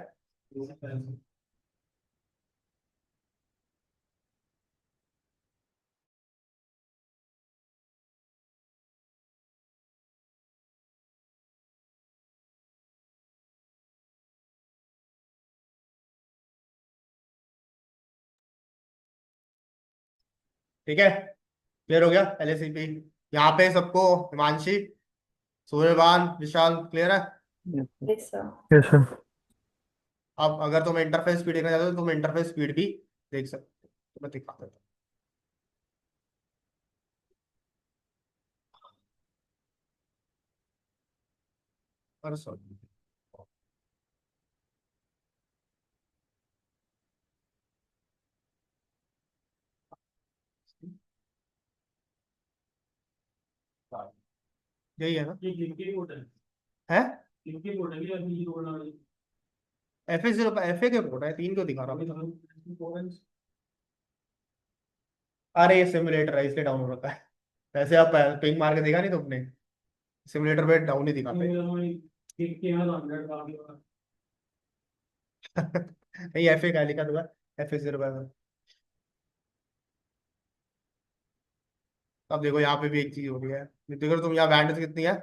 ठीक है, क्लियर हो गया एलएसीपी? यहाँ पे सबको, हिमांशी, सूर्यवान, विशाल, क्लियर है? Yes, sir. Yes sir. Yes, sir. अब अगर तुम इंटरफेस स्पीड देखना चाहते हो तो तुम इंटरफेस स्पीड भी देख सकते हो। तो मैं दिखा देता हूँ, सॉरी। यही है ना? ये जिनके भी होटल है जिनके भी होटल या निजी hotel F A 0 F A के कोड है, 3 क्यों दिखा रहा हूँ? अरे ये सिमुलेटर है इसलिए डाउन हो रखा है। वैसे आप पिंग मार के देखा नहीं तुमने? सिमुलेटर पे डाउन ही दिखाते नहीं, एफ ए का लिखा हुआ, एफ ए 0/1। अब देखो यहाँ पे भी एक चीज हो रही है, देखो तुम यहाँ बैंड कितनी है?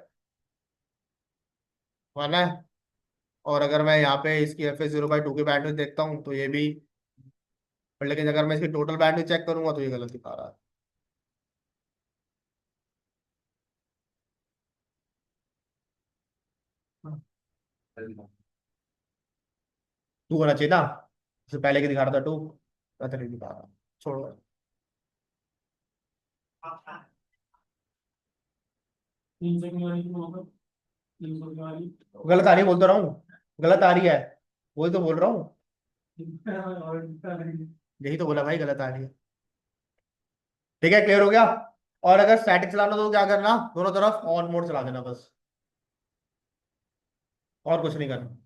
1 है। और अगर मैं यहाँ पे इसकी एफ ए 0/2 की बैंड देखता हूँ तो ये भी, पर लेकिन अगर मैं इसकी टोटल बैंड चेक करूंगा तो ये गलत दिखा रहा है। 2 होना चाहिए था, इससे पहले के दिखा रहा था 2, नहीं दिखा रहा। छोड़ो। 3 सेकंड वाली 300 की वाली गलत आ रही है, बोल तो रहा हूँ, गलत आ रही है, वही तो बोल रहा हूँ, और इसका नहीं। यही तो बोला भाई, गलत आ रही है। ठीक है, क्लियर हो गया। और अगर स्टैटिक चलाना तो क्या करना, दोनों तरफ ऑन मोड चला देना बस, और कुछ नहीं करना।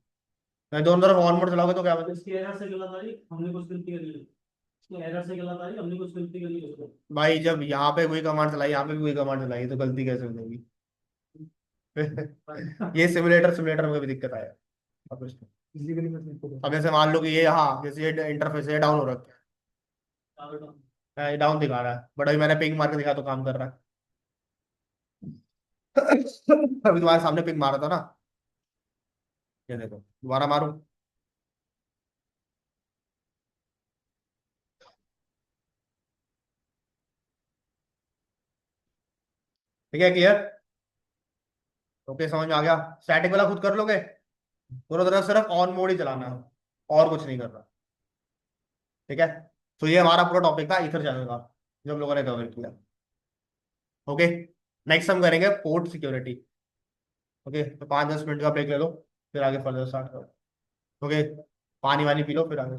मैं दोनों तरफ ऑन मोड चलाओगे तो क्या तो इसकी एरर से गलत आ रही, हमने कुछ गलती करी है, इसकी एरर से गलत आ रही, हमने कुछ गलती करी है उसको। भाई, जब यहाँ पे कोई कमांड चलाई, यहाँ पे भी कोई कमांड चलाई, तो गलती कैसे हो जाएगी? ये सिमुलेटर सिमुलेटर में भी दिक्कत आया। अब जैसे मान लो कि ये, हाँ, जैसे ये इंटरफेस है डाउन हो रखा है, ये डाउन दिखा रहा है, बट अभी मैंने पिंग मार के दिखा तो काम कर रहा है। अभी तुम्हारे सामने पिंग मारा था ना, ये देखो, दोबारा मारू। ठीक है, क्लियर? ओके, समझ में आ गया। स्टैटिक वाला खुद कर लोगे, दोनों तरफ सिर्फ ऑन मोड ही चलाना है, और कुछ नहीं करना। ठीक है, तो ये हमारा पूरा टॉपिक था ईथर चैनल का, जो हम लोगों ने कवर किया। ओके, नेक्स्ट हम करेंगे पोर्ट सिक्योरिटी। ओके, तो 5-10 मिनट का ब्रेक ले लो, फिर आगे फर्दर स्टार्ट करो। ओके, पानी वानी पी लो, फिर आगे।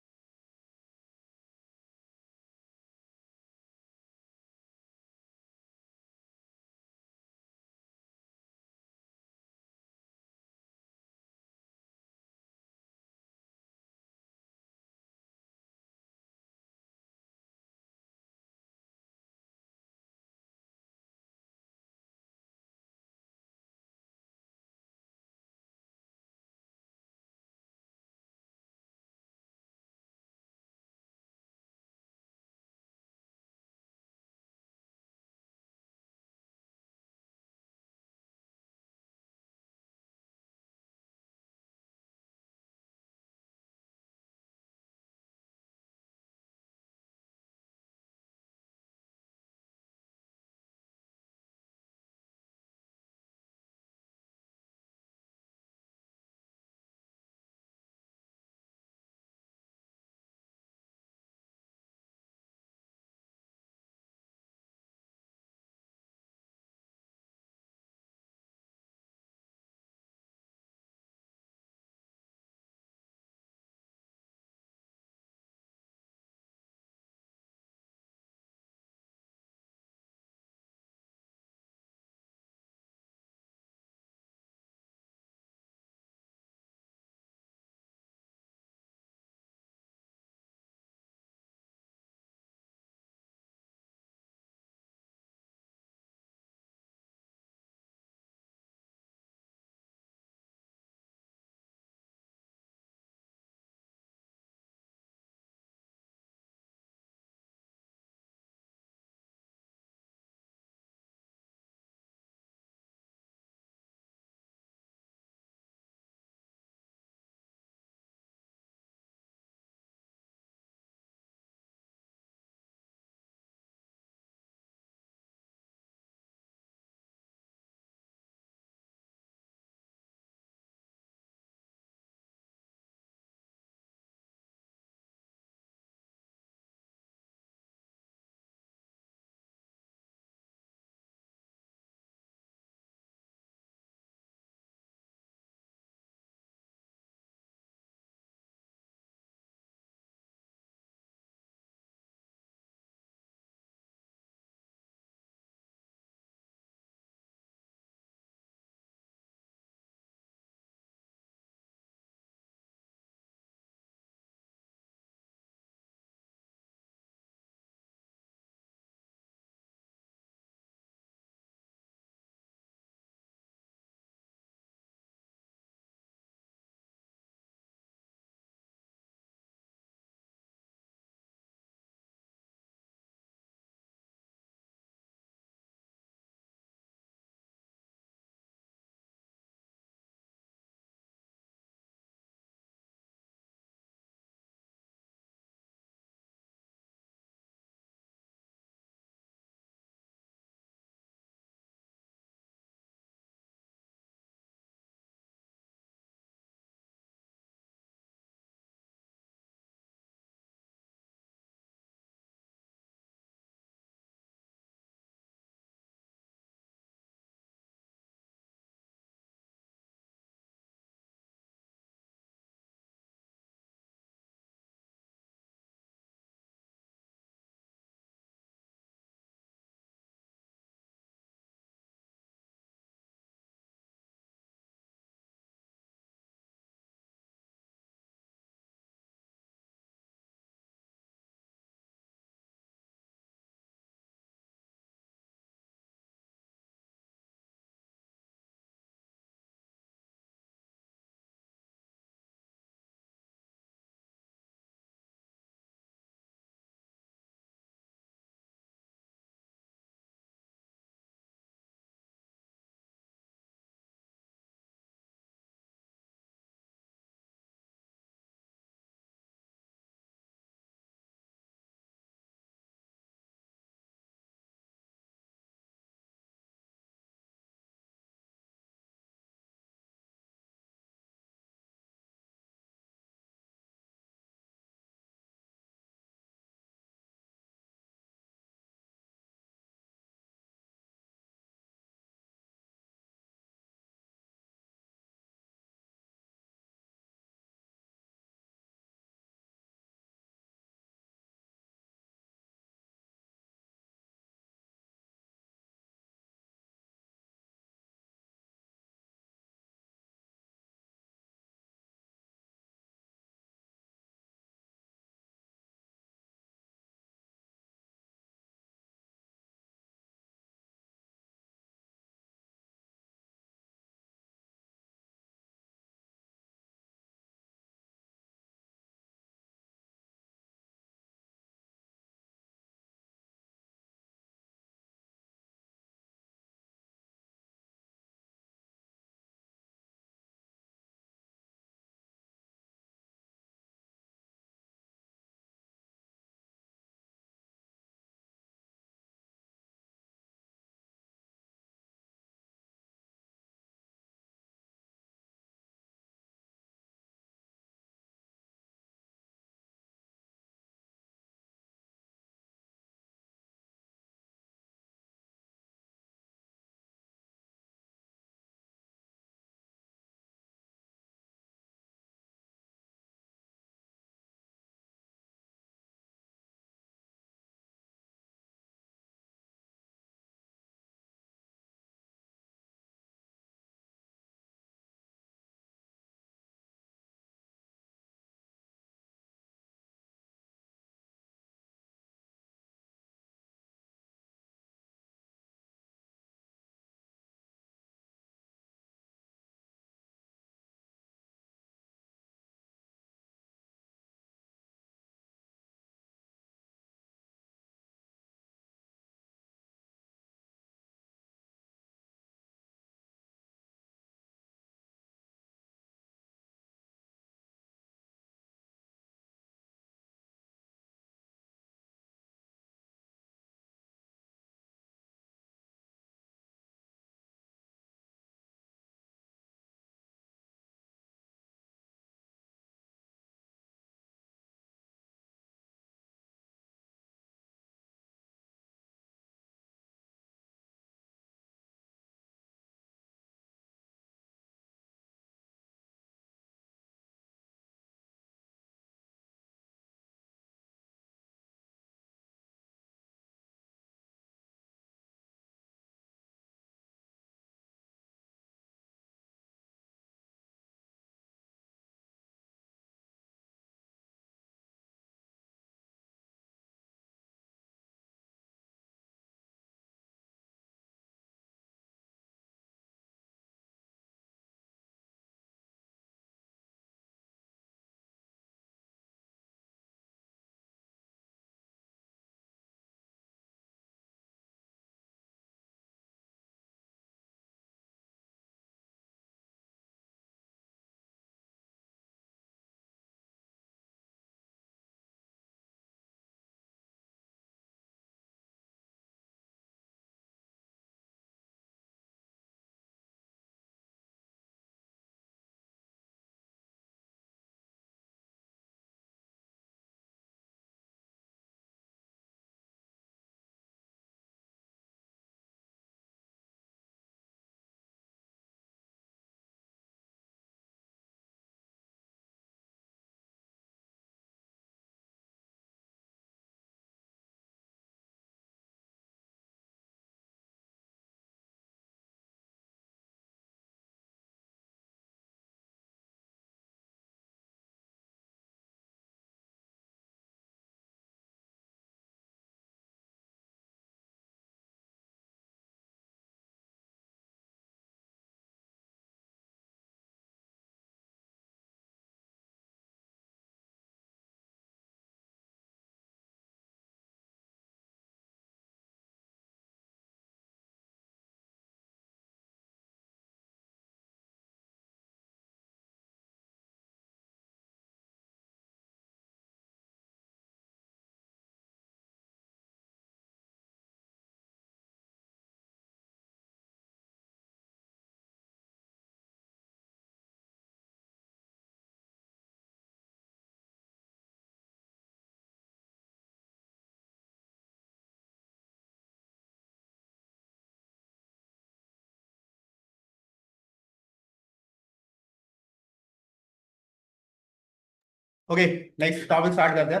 ओके, नेक्स्ट टॉपिक स्टार्ट करते हैं।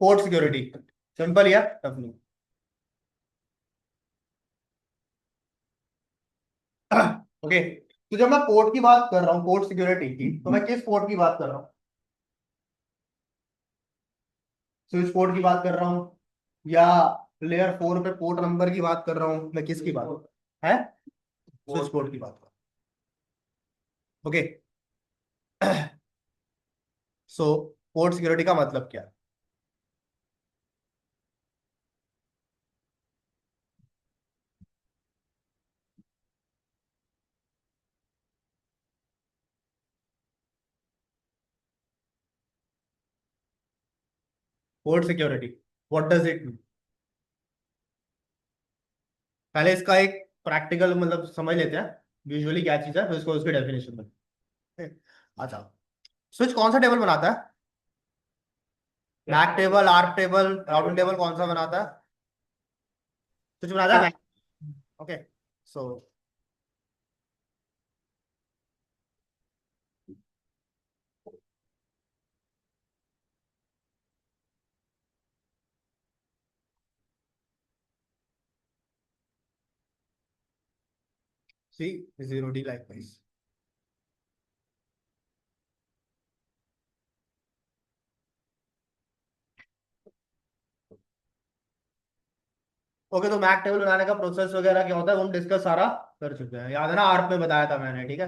पोर्ट सिक्योरिटी, सिंपल या टफ नहीं? ओके, तो जब मैं पोर्ट की बात कर रहा हूँ, पोर्ट सिक्योरिटी की, तो मैं किस पोर्ट की बात कर रहा हूँ? स्विच पोर्ट की बात कर रहा हूँ, या लेयर 4 पे पोर्ट नंबर की बात कर रहा हूँ? मैं किसकी बात है? स्विच पोर्ट की बात कर। ओके, सो पोर्ट सिक्योरिटी का मतलब क्या है? Port security, what does it mean? पहले इसका एक प्रैक्टिकल मतलब समझ लेते हैं, विजुअली क्या चीज है, फिर इसको उसकी डेफिनेशन में। अच्छा, स्विच कौन सा टेबल बनाता है? MAC table, ARP table, routing table, कौन सा बनाता है? स्विच बनाता है। Okay, so C 0D likewise. Okay, तो मैक टेबल बनाने का प्रोसेस वगैरह क्या होता है वो हम डिस्कस सारा कर चुके हैं, याद है ना? आर्क में बताया था मैंने, ठीक है?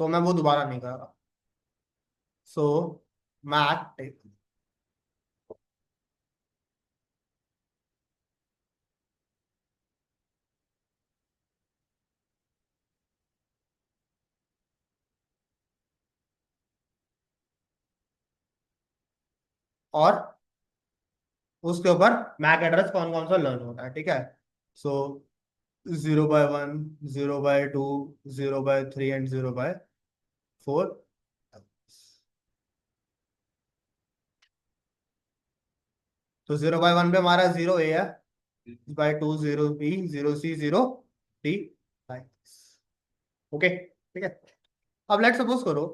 तो मैं वो दोबारा नहीं कर रहा। सो मैक टेबल, और उसके ऊपर मैक एड्रेस कौन कौन सा लर्न होता है, ठीक है? सो 0/1, 0/2, 0/3 एंड 0/4। तो 0/1 पे हमारा 0A है, bye 2 0B, 0C, 0D। Okay, ठीक है। अब लेट सपोज करो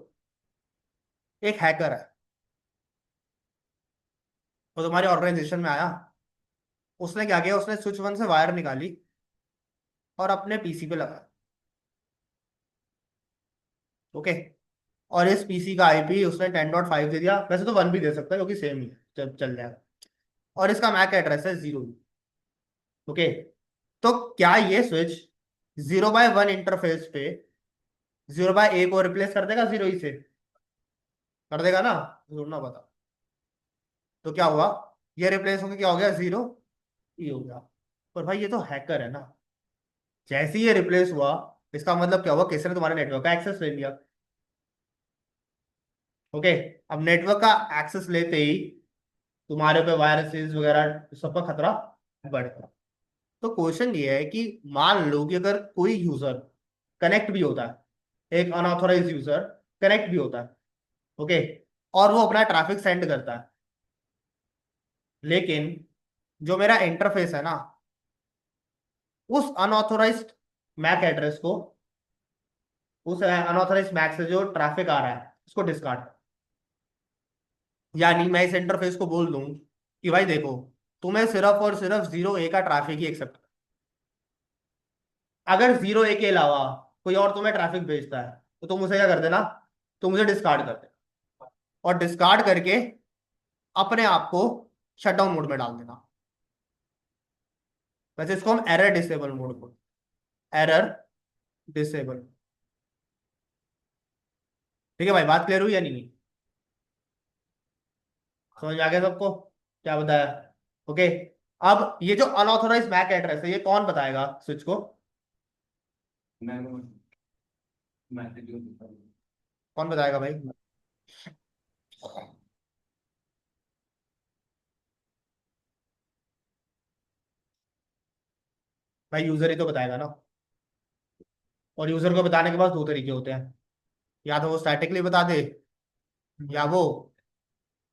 एक हैकर है, वो तुम्हारी ऑर्गेनाइजेशन में आया। उसने क्या किया, उसने स्विच 1 से वायर निकाली और अपने पीसी पे लगा। ओके, और इस पीसी का आईपी उसने 10.5 दे दिया, वैसे तो 1 भी दे सकता है क्योंकि सेम ही है, चल जाएगा। और इसका मैक एड्रेस है 0। ओके, तो क्या ये स्विच 0/1 इंटरफेस पे 0/A को रिप्लेस कर देगा 0 ही से? कर देगा ना? जरूर ना बता। तो क्या हुआ, ये रिप्लेस होकर क्या हो गया, 0 ही हो गया। पर भाई ये तो हैकर है ना, जैसे ही ये रिप्लेस हुआ, इसका मतलब क्या हुआ, किसी ने तुम्हारे नेटवर्क का एक्सेस ले लिया। ओके, अब नेटवर्क का एक्सेस लेते ही तुम्हारे पे वायरसेस वगैरह सबका खतरा बढ़ गया। तो क्वेश्चन ये है कि मान लो कि अगर कोई यूजर कनेक्ट भी होता है, एक अनऑथोराइज यूजर कनेक्ट भी होता है, ओके, और वो अपना ट्रैफिक सेंड करता है, लेकिन जो मेरा इंटरफेस है ना, उस अनऑथोराइज्ड मैक एड्रेस को, उस अनऑथराइज्ड मैक से जो ट्रैफिक आ रहा है उसको डिस्कार्ड। यानी मैं इस इंटरफेस को बोल दूं कि भाई देखो, तुम्हें सिर्फ और सिर्फ 0A का ट्रैफिक ही एक्सेप्ट, अगर 0A के अलावा कोई और तुम्हें ट्रैफिक भेजता है तो तुम उसे क्या कर देना, तुम उसे डिस्कार्ड कर देना, और डिस्कार्ड करके अपने आप को शटडाउन मोड में डाल देना। वैसे इसको हम एरर डिसेबल मोड बोलते हैं, एरर डिसेबल। ठीक है भाई, बात क्लियर हुई या नहीं? समझ में आ गया सबको क्या बताया? ओके, अब ये जो अनऑथोराइज मैक एड्रेस है ये कौन बताएगा स्विच को? कौन बताएगा भाई? भाई यूजर ही तो बताएगा ना। और यूजर को बताने के बाद दो तरीके होते हैं, या तो वो स्टैटिकली बता दे, या वो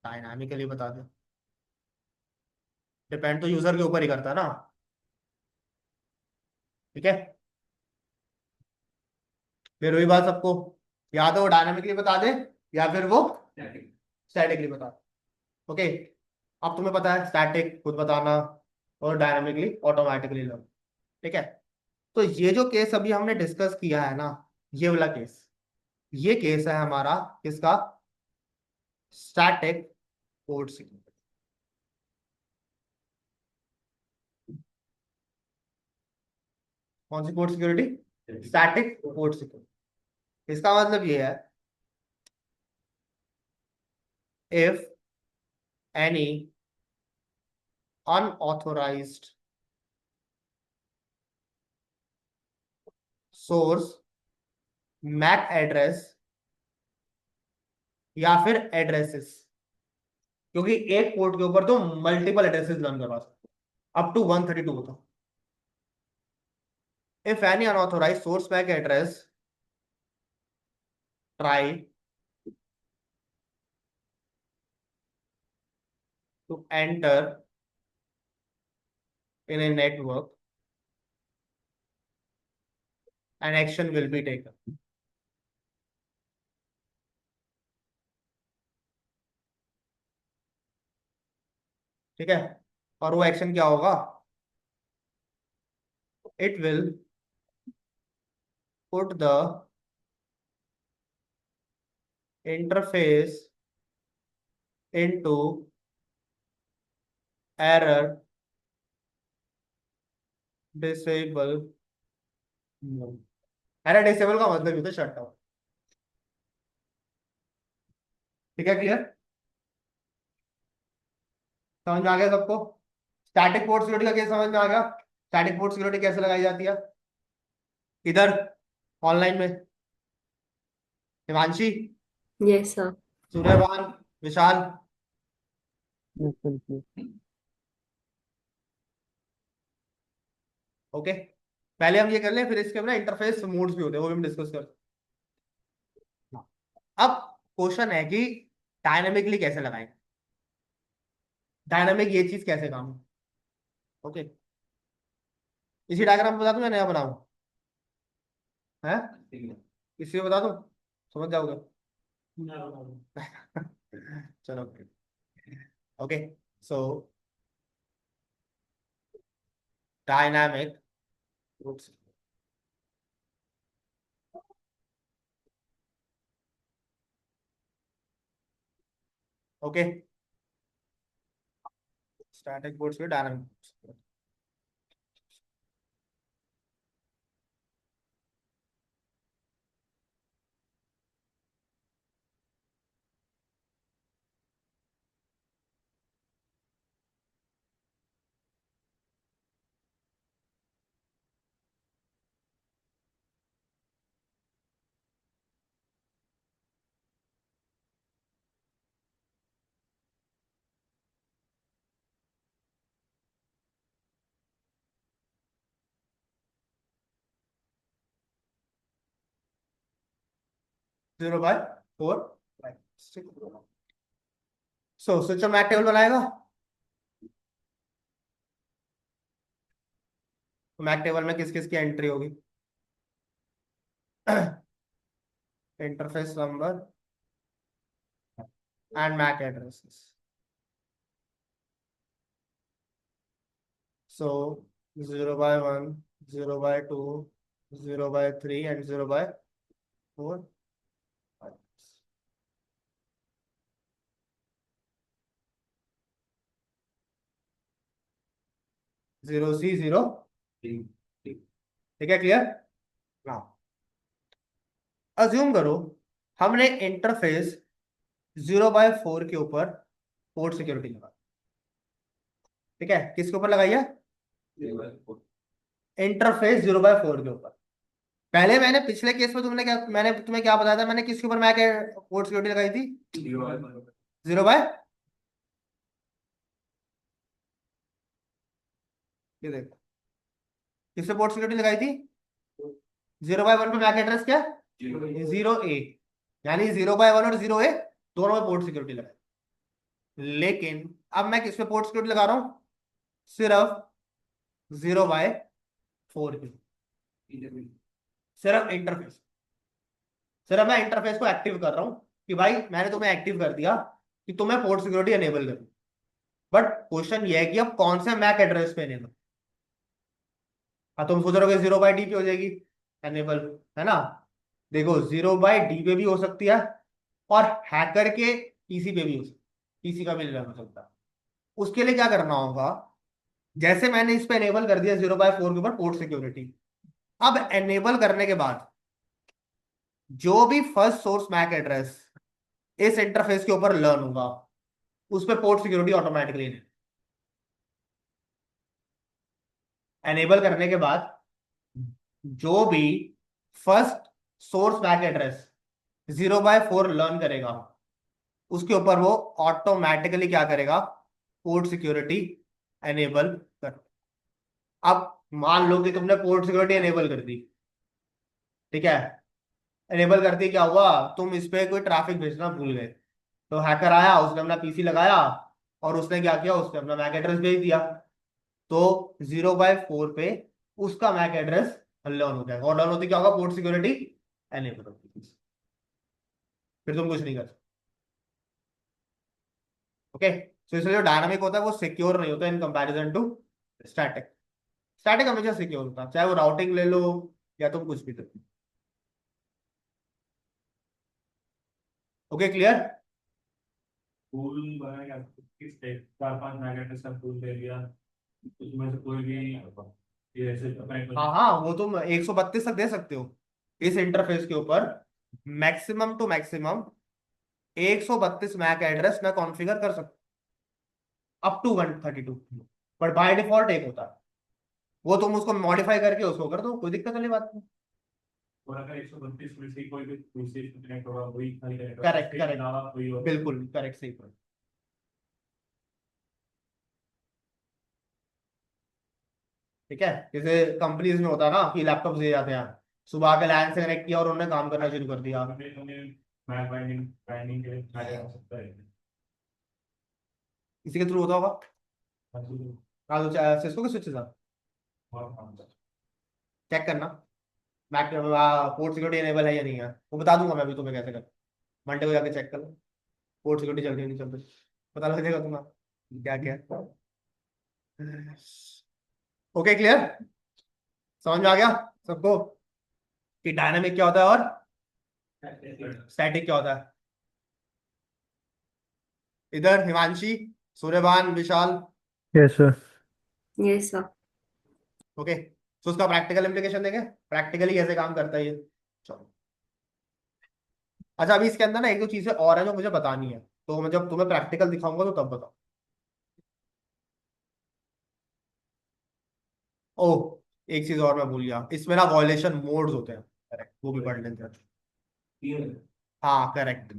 डायनामिकली बता दे। डिपेंड तो यूजर के ऊपर ही करता है ना, ठीक है? फिर वही बात सबको, या तो वो डायनामिकली बता दे, या फिर वो स्टैटिकली बता। ओके, अब तुम्हें पता है स्टैटिक खुद बताना और डायनामिकली ऑटोमेटिकली लर्न। ठीक है, तो ये जो केस अभी हमने डिस्कस किया है ना, ये वाला केस, ये केस है हमारा किसका, स्टैटिक कोड सिक्योरिटी। कौन सी code security, static code security. इसका मतलब ये है, if any unauthorized source MAC address या फिर एड्रेसेस, क्योंकि एक पोर्ट के ऊपर तो मल्टीपल एड्रेसेस रन करवा सकते अप टू 132 होता। If any unauthorize source MAC address try to enter in a network an action will be taken. ठीक है, और वो एक्शन क्या होगा, it will put the interface into error disable mode. Error disable का मतलब होता है शट डाउन। ठीक है, क्लियर, समझ में आ गया सबको। स्टैटिक पोर्ट सिक्योरिटी का केस समझ में आ गया। स्टैटिक पोर्ट सिक्योरिटी कैसे लगाई जाती है, इधर ऑनलाइन में हिमांशी, यस सर। सूर्यभान, विशाल। ओके, पहले हम ये कर लें, फिर इसके ना इंटरफेस मोड्स भी होते हैं, वो भी हम डिस्कस कर। अब क्वेश्चन है कि डायनामिकली कैसे लगाएं, डायनामिक ये चीज कैसे काम। ओके, इसी डायग्राम बता दूं या नया बनाऊं, है इसी में बता दूं, समझ जाओगे। चलो, okay, so dynamic, okay, static codes के dynamic. Zero by four, so switch on MAC table बनाएगा, तो मैक टेबल में किस किस की एंट्री होगी, interface number and MAC addresses. So 0 by 1, 0 by 2, 0 by 3 and 0 by 4। 0C0, ठीक है, क्लियर ना। अज्यूम करो हमने इंटरफेस 0 by 4 के ऊपर पोर्ट सिक्योरिटी लगा, ठीक है, किसके ऊपर लगाई है, इंटरफेस 0 by 4 के ऊपर। पहले मैंने पिछले केस में तुमने क्या, मैंने तुम्हें क्या बताया था, मैंने किसके ऊपर मैक पोर्ट सिक्योरिटी लगाई थी, 0 by, ये देखो किससे पोर्ट सिक्योरिटी लगाई थी, 0 by 1 पे मैक एड्रेस क्या, 0A, यानी 0 by 1 और 0A दोनों में पोर्ट सिक्योरिटी लगाई। लेकिन अब मैं किस पे पोर्ट सिक्योरिटी लगा रहा हूं, सिर्फ 0 by 4 की, सिर्फ इंटरफेस, सिर्फ मैं इंटरफेस को एक्टिव कर रहा हूं कि भाई मैंने तुम्हें एक्टिव कर दिया कि तुम्हें पोर्ट सिक्योरिटी एनेबल करनी, बट क्वेश्चन ये है कि अब कौन से मैक एड्रेस पे एनेबल। हाँ, तुम सोच रहे हो 0 बाई डी पे हो जाएगी एनेबल, है ना। देखो 0 बाई डी पे भी हो सकती है, और हैकर के पीसी पे भी हो सकती है, पीसी का भी हो सकता है। उसके लिए क्या करना होगा, जैसे मैंने इस पे एनेबल कर दिया 0/4 के ऊपर पोर्ट सिक्योरिटी, अब एनेबल करने के बाद जो भी फर्स्ट सोर्स मैक एड्रेस इस इंटरफेस के ऊपर लर्न होगा, उस पर पोर्ट सिक्योरिटी ऑटोमेटिकली एनेबल करने के बाद जो भी first source MAC address 0/4 learn करेगा, उसके ऊपर वो ऑटोमेटिकली क्या करेगा, पोर्ट सिक्योरिटी एनेबल कर। अब मान लो कि तुमने पोर्ट सिक्योरिटी एनेबल कर दी, ठीक है। एनेबल करते ही क्या हुआ, तुम इस पे कोई ट्रैफिक भेजना भूल गए, तो हैकर आया, उसने अपना पीसी लगाया, और उसने क्या किया, उसने अपना मैक एड्रेस भेज दिया, तो 0/4 पे उसका मैक एड्रेस लर्न हो जाएगा, और लर्न होते क्या होगा, पोर्ट सिक्योरिटी एनेबल होगी, फिर तुम कुछ नहीं कर सकते। ओके, तो इसलिए जो डायनामिक होता है वो सिक्योर नहीं होता in comparison to static. Static हमेशा सिक्योर होता है, चाहे वो राउटिंग ले लो या तुम कुछ भी कर। Okay, clear. पूल बनाएगा, किस टाइप 4-5 मैकेनिज्म का पूल ले लिया, उसमें से कोई भी ये ऐसे हाँ हाँ, वो तुम 132 तक दे सकते हो इस इंटरफेस के ऊपर, maximum to maximum 132 MAC address मैं कॉन्फ़िगर कर सकता हूँ, up to 132, but by default एक होता है, वो तुम उसको मॉडिफाई करके उसको कर दो, कोई दिक्कत वाली बात नहीं। और अगर 132 में से कोई भी दूसरे कनेक्ट होगा वही खाली रहेगा, करेक्ट उसके करेक्ट, अलावा कोई और बिल्कुल करेक्ट, सही point। ठीक है, जैसे कंपनीज में होता है ना कि लैपटॉप दे जाते हैं, सुबह आके लैन से कनेक्ट किया और उन्होंने काम करना शुरू कर दिया। उन्हें मैप बाइंडिंग के लिए बनाया जा सकता है। इसी के थ्रू होता होगा। और हाँ, तो सिस्को के स्विच था, काम कर चेक करना मैक पोर्ट सिक्योरिटी एनेबल है या नहीं है, वो बता दूंगा मैं भी तुम्हें कैसे कर। मंडे को जाके चेक कर लो पोर्ट सिक्योरिटी चल रही है नहीं चल रही, पता लग जाएगा तुम्हें क्या क्या है। ओके, क्लियर, समझ में आ गया सबको कि डायनामिक क्या होता है और स्टैटिक क्या होता है। इधर हिमांशी, सूर्यभान, विशाल। Yes, sir. ये सब। ओके, तो उसका प्रैक्टिकल इम्प्लीकेशन देंगे, प्रैक्टिकली कैसे काम करता है ये। चलो, अच्छा अभी इसके अंदर ना एक दो चीजें और है जो मुझे बतानी है, तो मैं जब तुम्हें प्रैक्टिकल दिखाऊंगा तो तब बताओ। ओह, एक चीज और मैं भूल गया, इसमें ना वॉयलेशन मोड्स होते हैं, करेक्ट, वो भी पढ़ लेते हैं। हाँ करेक्ट,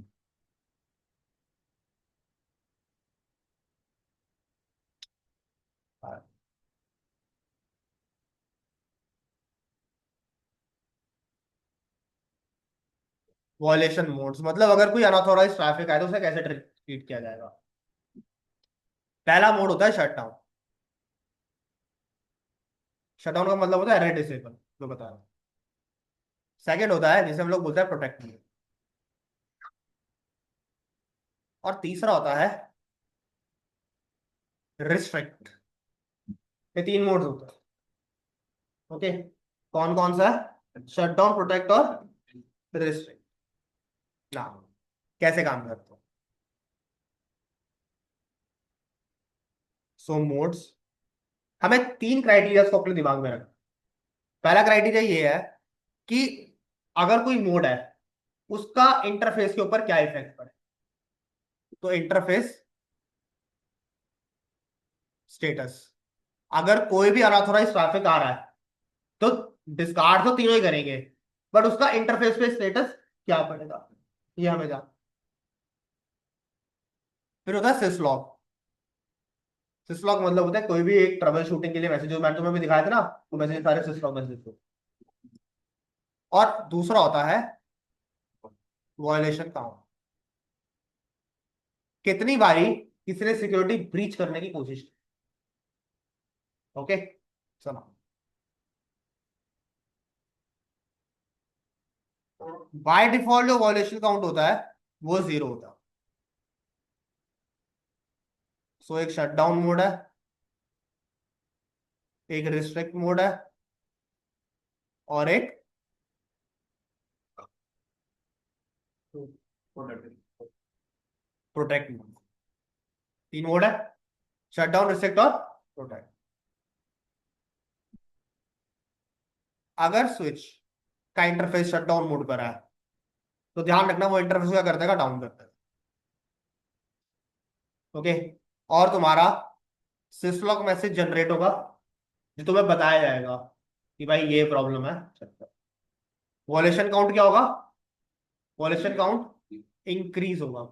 वॉयलेशन मोड्स मतलब अगर कोई अनऑथोराइज ट्रैफिक आए तो उसे कैसे ट्रीट किया जाएगा। पहला मोड होता है शट डाउन। शट डाउन का मतलब होता है रेड डिसेबल, जो बता रहा हूँ। सेकंड होता है जिसे हम लोग बोलते हैं प्रोटेक्ट मोड, और तीसरा होता है रिस्ट्रिक्ट। ये तीन मोड्स होते हैं। ओके, कौन कौन सा है, शट डाउन, प्रोटेक्ट और रिस्ट्रिक्ट। ना, कैसे काम करते हो। सो मोड्स, हमें तीन क्राइटेरिया को अपने दिमाग में रखना। पहला क्राइटेरिया ये है कि अगर कोई मोड है उसका इंटरफेस के ऊपर क्या इफेक्ट पड़े, तो इंटरफेस स्टेटस, अगर कोई भी अनऑथोराइज ट्रैफिक आ रहा है तो डिस्कार्ड तो तीनों ही करेंगे, बट उसका इंटरफेस पे स्टेटस क्या पड़ेगा, ये हमें जान। फिर होता है सिसलॉग। सिसलॉग मतलब होता है कोई भी एक ट्रबल शूटिंग के लिए मैसेज, जो मैंने तुम्हें भी दिखाया था ना, वो मैसेज सारे सिसलॉग मैसेज थे। और दूसरा होता है वॉयलेशन काउंट, कितनी बारी किसी ने सिक्योरिटी ब्रीच करने की कोशिश की। ओके, सुनो, बाय डिफॉल्ट जो वॉयलेशन काउंट होता है वो 0 होता है। सो एक शटडाउन मोड है, एक रिस्ट्रिक्ट मोड है, और एक प्रोटेक्ट मोड। तीन मोड है, शटडाउन, रिस्ट्रिक्ट और प्रोटेक्ट। अगर स्विच का इंटरफेस शटडाउन मोड पर है तो ध्यान रखना वो इंटरफेस क्या कर देगा, डाउन कर देगा। ओके, और तुम्हारा सिस्लॉक मैसेज जनरेट होगा जो तुम्हें बताया जाएगा कि भाई ये प्रॉब्लम है। वॉलेशन काउंट क्या होगा, वॉलेशन काउंट इंक्रीज होगा,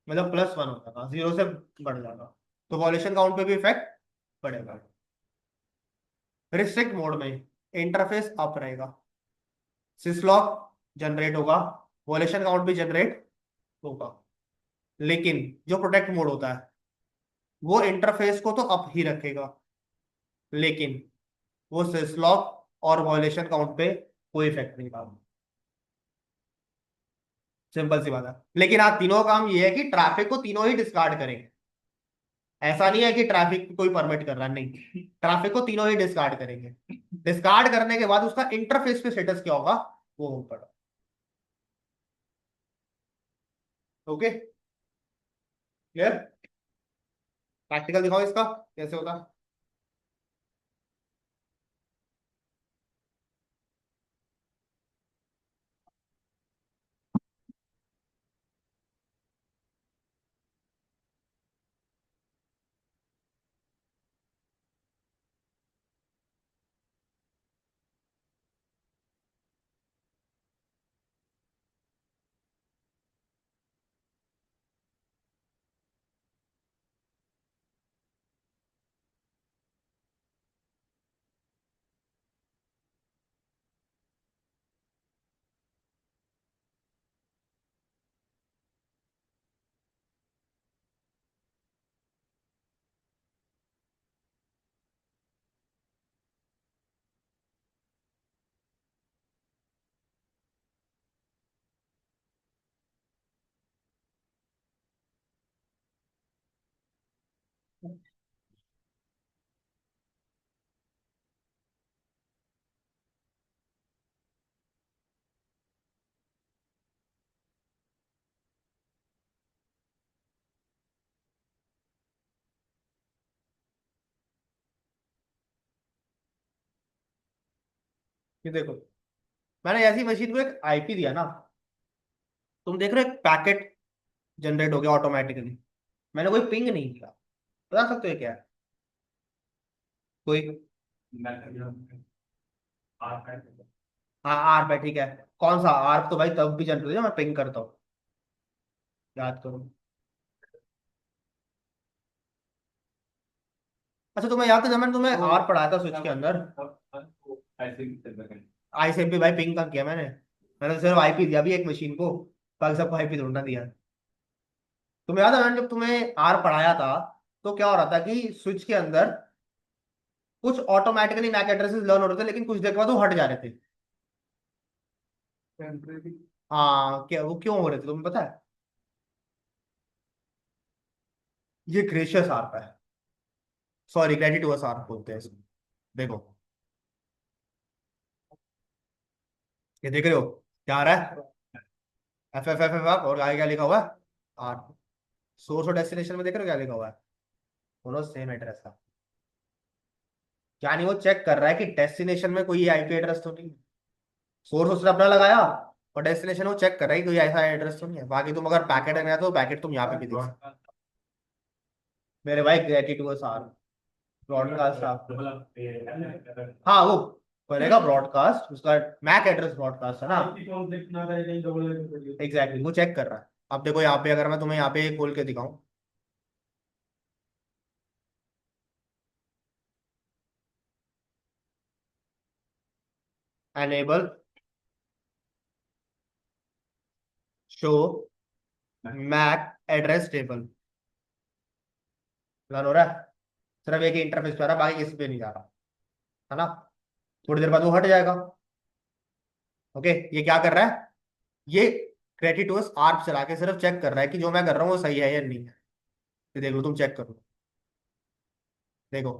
मतलब +1 हो जाएगा, 0 से बढ़ जाएगा, तो वॉलेशन काउंट पे भी इफेक्ट पड़ेगा। रिस्ट्रिक्ट मोड में इंटरफेस अप रहेगा, सिस्लॉक जनरेट होगा, वॉलेशन काउंट भी जनरेट होगा। लेकिन जो प्रोटेक्ट मोड होता है वो इंटरफेस को तो अप ही रखेगा, लेकिन वो सिस्लॉक और वॉलेशन काउंट पे कोई इफेक्ट नहीं डालेगा। सिंपल सी बात है। लेकिन हाँ, तीनों काम ये है कि ट्रैफिक को तीनों ही डिस्कार्ड करेंगे। ऐसा नहीं है कि ट्रैफिक कोई परमिट कर रहा है, नहीं, ट्रैफिक को तीनों ही डिस्कार्ड करेंगे। डिस्कार्ड करने के बाद उसका इंटरफेस पे स्टेटस क्या होगा वो ऊपर। Okay, clear? प्रैक्टिकल दिखाओ इसका कैसे होता है। ये देखो, मैंने ऐसी मशीन को एक आईपी दिया ना, तुम देख रहे हो एक पैकेट जनरेट हो गया ऑटोमेटिकली, मैंने कोई पिंग नहीं किया। बता सकते हो ये क्या है? कोई, हाँ आर पे, ठीक है। कौन सा आर? तो भाई तब भी जनरेट हो मैं पिंग करता हूँ, याद करो। अच्छा, तुम्हें याद है जब मैंने तुम्हें आर पढ़ाया था स्विच के अंदर, आई से भी भाई पिंग का किया मैंने। मैंने तो सिर्फ आईपी दिया भी एक मशीन को, बाकी सबको आईपी ढूंढना दिया। तुम्हें याद है मैंने जब तुम्हें आर पढ़ाया था तो क्या हो रहा था कि स्विच के अंदर कुछ ऑटोमेटिकली मैक एड्रेसेस लर्न हो रहे थे, लेकिन कुछ देर बाद वो हट जा रहे थे। हाँ, क्या वो क्यों हो रहे थे तुम्हें पता है? ये ग्रेशियस आर का है, सॉरी ग्रेटिट्यूअस आर बोलते हैं इसको। देखो, ये देख रहे हो क्या आ रहा है? एफ और आगे क्या लिखा हुआ है? आर। सोर्स और डेस्टिनेशन में देख रहे हो क्या लिखा हुआ है? दोनों सेम एड्रेस है। यानी वो चेक कर रहा है कि डेस्टिनेशन में कोई आईपी एड्रेस तो नहीं है। सोर्स उसने अपना लगाया और डेस्टिनेशन वो चेक कर रहा है कि कोई ऐसा एड्रेस तो नहीं है। बाकी तुम अगर पैकेट है तो पैकेट तुम यहाँ पे भी देख सकते हो। मेरे भाई ग्रेटिट्यूअस आर, ब्रॉडकास्ट आप, हाँ वो करेगा ब्रॉडकास्ट, उसका मैक एड्रेस ब्रॉडकास्ट है ना। एग्जैक्टली, वो चेक कर रहा है। अब देखो यहाँ पे, अगर मैं तुम्हें यहाँ पे खोल के दिखाऊं, enable show MAC address table run हो रहा है, सिर्फ एक ही इंटरफेस पे आ रहा है, बाकी किसी पे नहीं जा रहा, है ना। थोड़ी देर बाद वो हट जाएगा। ओके, ये क्या कर रहा है? ये क्रेडिटोस आर्प चला के सिर्फ चेक कर रहा है कि जो मैं कर रहा हूँ वो सही है या नहीं है। ये देख लो, तुम चेक करो। देखो,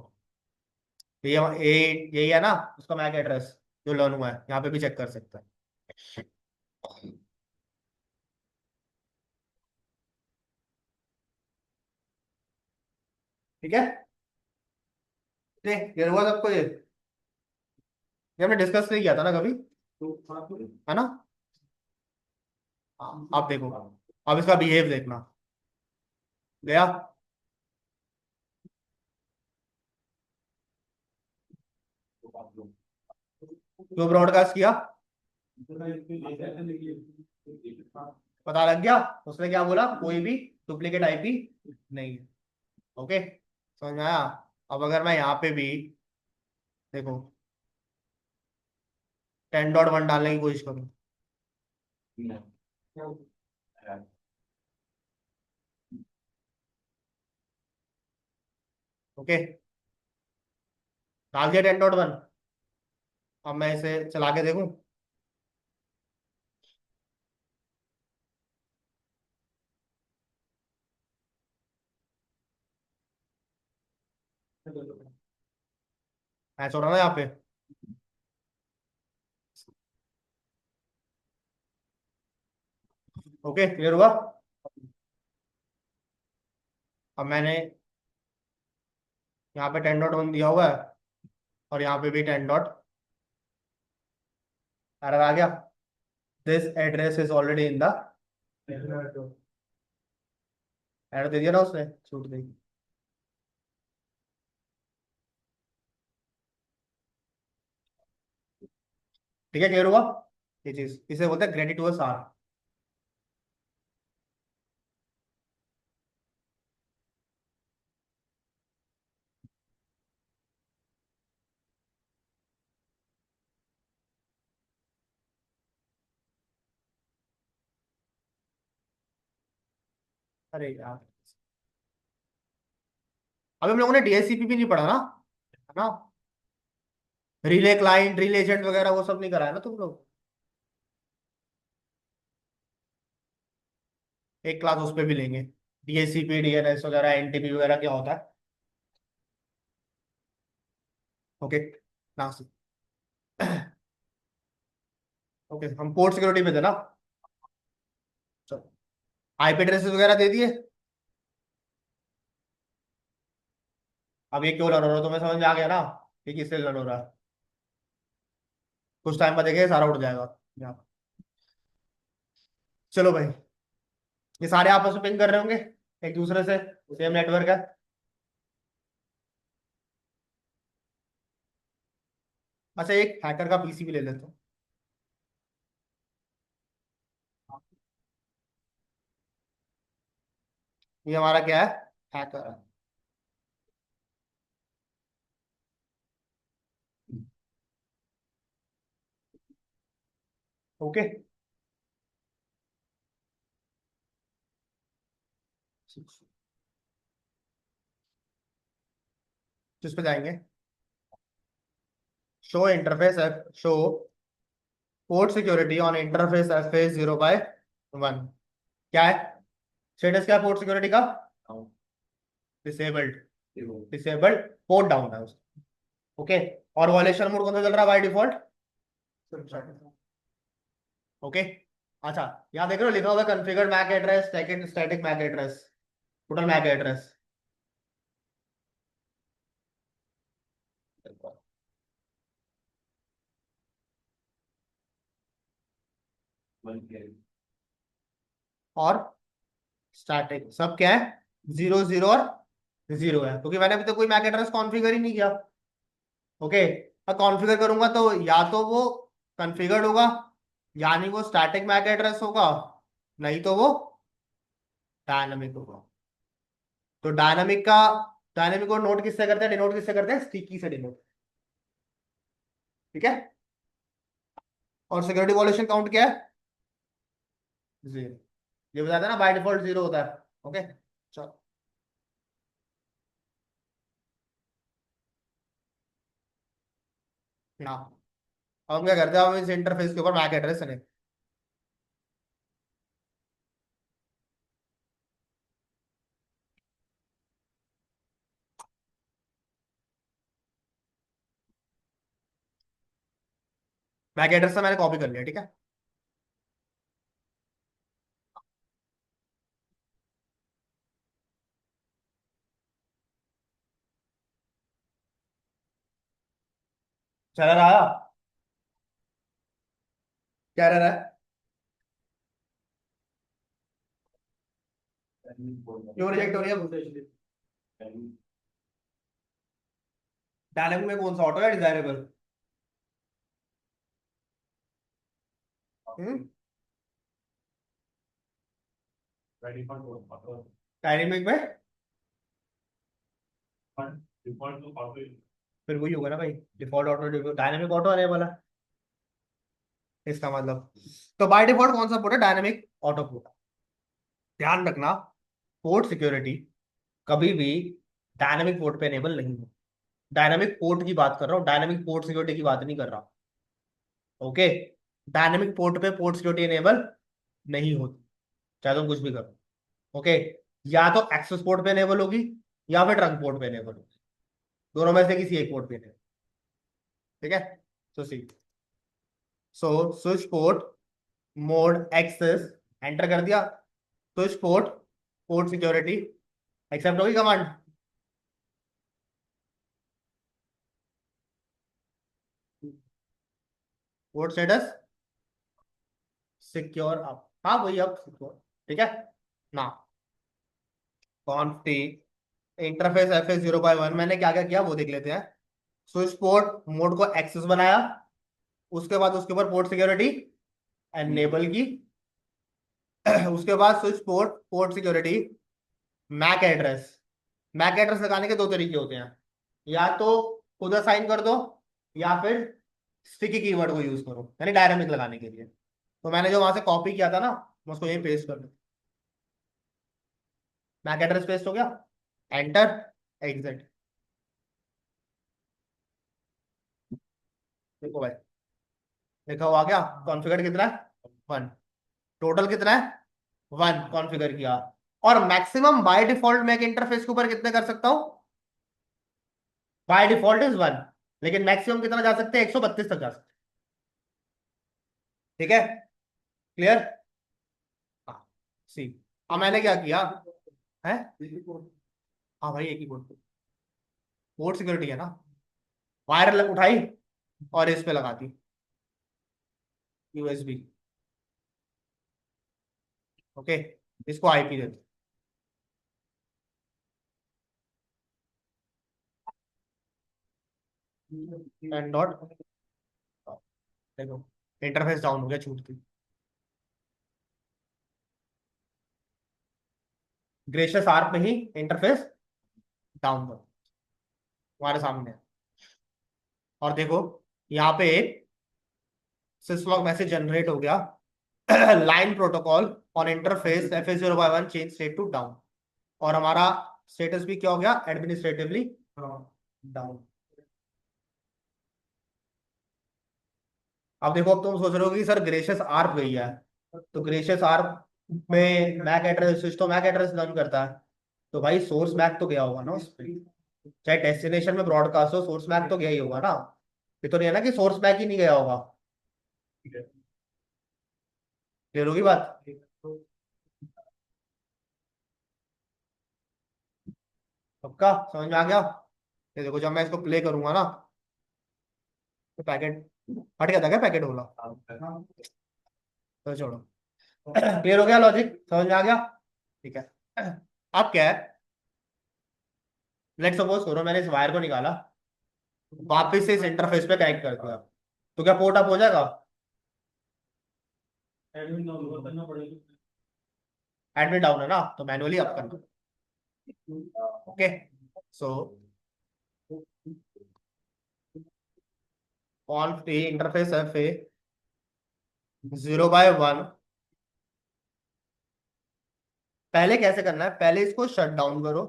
ये यही है ना उसका मैक एड्रेस जो लर्न हुआ है, यहाँ पे भी चेक कर सकते हैं। ठीक है, ये हुआ सबको, ये हमने डिस्कस नहीं किया था ना कभी, है ना। हाँ, आप देखो, अब इसका बिहेव देखना। गया, जो ब्रॉडकास्ट किया, पता लग गया। उसने क्या बोला, कोई भी डुप्लीकेट आईपी नहीं है। ओके, समझ में आया। अब अगर मैं यहाँ पे भी देखो 10.1 डालने की कोशिश करूँ, ओके, डाल दिया 10.1। अब मैं इसे चला के देखूं, मैच हो रहा है ना यहाँ पे। ओके, क्लियर हुआ। अब मैंने यहाँ पे 10.1 दिया हुआ है, और यहाँ पे भी 10 डॉट एरर आ गया। This address is already in the error, दे दिया ना उसने, छूट गई। ठीक है, क्लियर हुआ। ये चीज इसे बोलते हैं ग्रेडिटुअस आर। अरे यार, अभी हम लोगों ने डीएससीपी भी नहीं पढ़ा ना, है ना। रिले क्लाइंट, रिले एजेंट वगैरह वो सब नहीं कराया ना तुम लोग। एक क्लास उस पर भी लेंगे, डीएससीपी डीएनएस वगैरह एनटीपी वगैरह क्या होता है। ओके, ना। ओके, हम पोर्ट सिक्योरिटी पे थे ना। चलो, आईपी एड्रेसेस वगैरह दे दिए। अब ये क्यों रन हो रहा है तुम्हें समझ में आ गया ना, ये किससे रन हो रहा है। कुछ टाइम बाद देखेंगे सारा उड़ जाएगा यहाँ। चलो भाई, ये सारे आपस में पिंग कर रहे होंगे एक दूसरे से, सेम नेटवर्क है। अच्छा, एक हैकर का पीसी भी ले लेते हैं। ये हमारा क्या है, हैकर है। ओके, जिस पे जाएंगे, show interface, show port security on interface F A 0/1। क्या है स्टेटस, क्या है पोर्ट सिक्योरिटी का, डिसेबल्ड। डिसेबल्ड, पोर्ट डाउन है उसका। ओके, और वॉलेशन मोड कौन सा चल रहा है बाय डिफॉल्ट। ओके, अच्छा, यहाँ देख रहे हो लिखा हुआ है configure MAC address, static static MAC address, total MAC address. और स्टैटिक सब क्या है, 0 0 और 0 है, क्योंकि मैंने अभी तो कोई मैक एड्रेस कॉन्फ़िगर ही नहीं किया। ओके, अब कॉन्फ़िगर करूंगा तो या तो वो कॉन्फ़िगर्ड होगा, यानी वो स्टैटिक मैक एड्रेस होगा, नहीं तो वो डायनामिक होगा। तो डायनामिक को नोट किससे करते हैं, डिनोट किससे करते हैं, स्टिकी से डिनोट। ठीक है, और सिक्योरिटी वॉल्यूशन काउंट क्या है, 0। ये बताया था ना बाय डिफॉल्ट 0 होता है। ओके, चलो, हाँ। अब हम क्या करते हैं, हम इस इंटरफेस के ऊपर मैक एड्रेस चले। मैक एड्रेस से मैंने कॉपी कर लिया, ठीक है। चला रहा, क्या रह रहा है, क्यों रिजेक्ट हो रही है? डायनेमिक में कौन सा ऑटो है डिजायरेबल? डायनेमिक में फिर वही होगा ना भाई, डिफॉल्ट ऑटो, डायनेमिक ऑटो आने वाला है, इसका मतलब। तो बाय डिफॉल्ट कौन सा पोर्ट है? Dynamic auto port. ध्यान रखना, पोर्ट सिक्योरिटी कभी भी डायनेमिक पोर्ट पे एनेबल नहीं हो। डायनेमिक पोर्ट की बात कर रहा हूँ, डायनेमिक पोर्ट सिक्योरिटी की बात नहीं कर रहा। ओके, डायनेमिक पोर्ट पे पोर्ट सिक्योरिटी एनेबल नहीं होती, चाहे तुम कुछ भी करो। ओके, या तो एक्सेस पोर्ट पे एनेबल होगी या फिर ट्रंक पोर्ट पे एनेबल होगी, दोनों में से किसी एक पोर्ट पे enable, ठीक है। So see, so switch port mode access enter कर दिया, switch port port security accept होगी command. Port status secure up, हाँ वही अब सिक्योर, ठीक है ना। कॉन्फिग इंटरफेस एफ 0/1 मैंने क्या क्या किया वो देख लेते हैं। स्विच पोर्ट मोड को एक्सेस बनाया, उसके बाद उसके ऊपर पोर्ट सिक्योरिटी एनेबल की। उसके बाद switch port port security MAC address. MAC address लगाने के दो तरीके होते हैं, या तो खुद असाइन कर दो या फिर स्टिकी कीवर्ड को यूज करो, यानी डायनामिक लगाने के लिए। तो मैंने जो वहां से कॉपी किया था ना, मैं उसको यही पेस्ट कर दूं। मैक एड्रेस पेस्ट हो गया, एंटर, एग्जिट। देखो भाई, देखा हुआ आ गया। कॉन्फ़िगर कितना है? 1। टोटल कितना है? 1 कॉन्फ़िगर किया। और मैक्सिमम बाय डिफॉल्ट मैं इंटरफेस के ऊपर कितने कर सकता हूं? बाय डिफॉल्ट इज 1, लेकिन मैक्सिमम कितना जा सकते हैं? 132 तक जा सकते हैं, ठीक है। क्लियर? हाँ, सी। अब मैंने क्या किया है, हाँ भाई एक ही पोर्ट, पोर्ट सिक्योरिटी है ना। वायर उठाई और इस पे लगा दी यूएसबी। ओके, इसको आईपी दे दो एंड डॉट। देखो, इंटरफेस डाउन हो गया, छूट गई। ग्रेशियस आर्क में ही इंटरफेस डाउन करो, तुम्हारे सामने है। और देखो, यहाँ पे एक सिस्लॉग मैसेज जनरेट हो गया, line protocol on interface FA0/1 change state to down. और हमारा स्टेटस भी क्या हो गया? Administratively down. अब देखो, अब तुम सोच रहे हो कि सर ग्रेशियस आर्क गई है, तो ग्रेशियस आर्क में मैक एड्रेस, स्विच तो मैक एड्रेस रन करता है, तो भाई सोर्स मैक तो गया होगा ना उस पे। चाहे डेस्टिनेशन में ब्रॉडकास्ट हो, सोर्स मैक तो गया ही होगा ना। ये तो नहीं है ना कि सोर्स मैक ही नहीं गया होगा। क्लियर होगी बात? पक्का समझ में आ गया? ये देखो, जब मैं इसको प्ले करूंगा ना, तो पैकेट हट गया था क्या? पैकेट बोला, तो छोड़ो। क्लियर हो गया? लॉजिक समझ में आ गया? ठीक है। अब क्या है, लेट सपोज करो मैंने इस वायर को निकाला, वापस से इस इंटरफेस पे कनेक्ट कर दिया, तो क्या पोर्ट अप हो जाएगा? एडमिन डाउनलोड करना पड़ेगा। एडमिट डाउन है ना, तो मैनुअली अप करना। Okay, so कॉन्फ interface F A 0/1। पहले कैसे करना है? पहले इसको शट डाउन करो,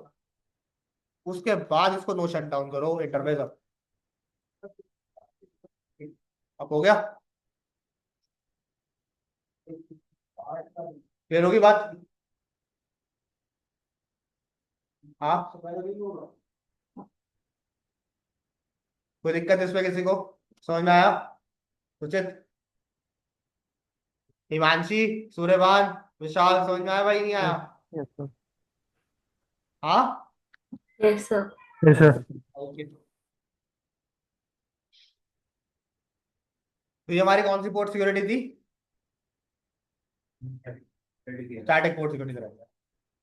उसके बाद इसको नो शट डाउन करो, इंटरफेस अप हो गया। क्लियर होगी बात? हाँ, कोई दिक्कत इसमें किसी को? समझ में आया? सुचित, हिमांशी, सूर्यभान, विशाल, समझ में आया भाई नहीं आया? Yes, sir. हाँ, yes sir. Yes, sir. Okay. तो ये हमारी कौन सी पोर्ट सिक्योरिटी थी? Static port security.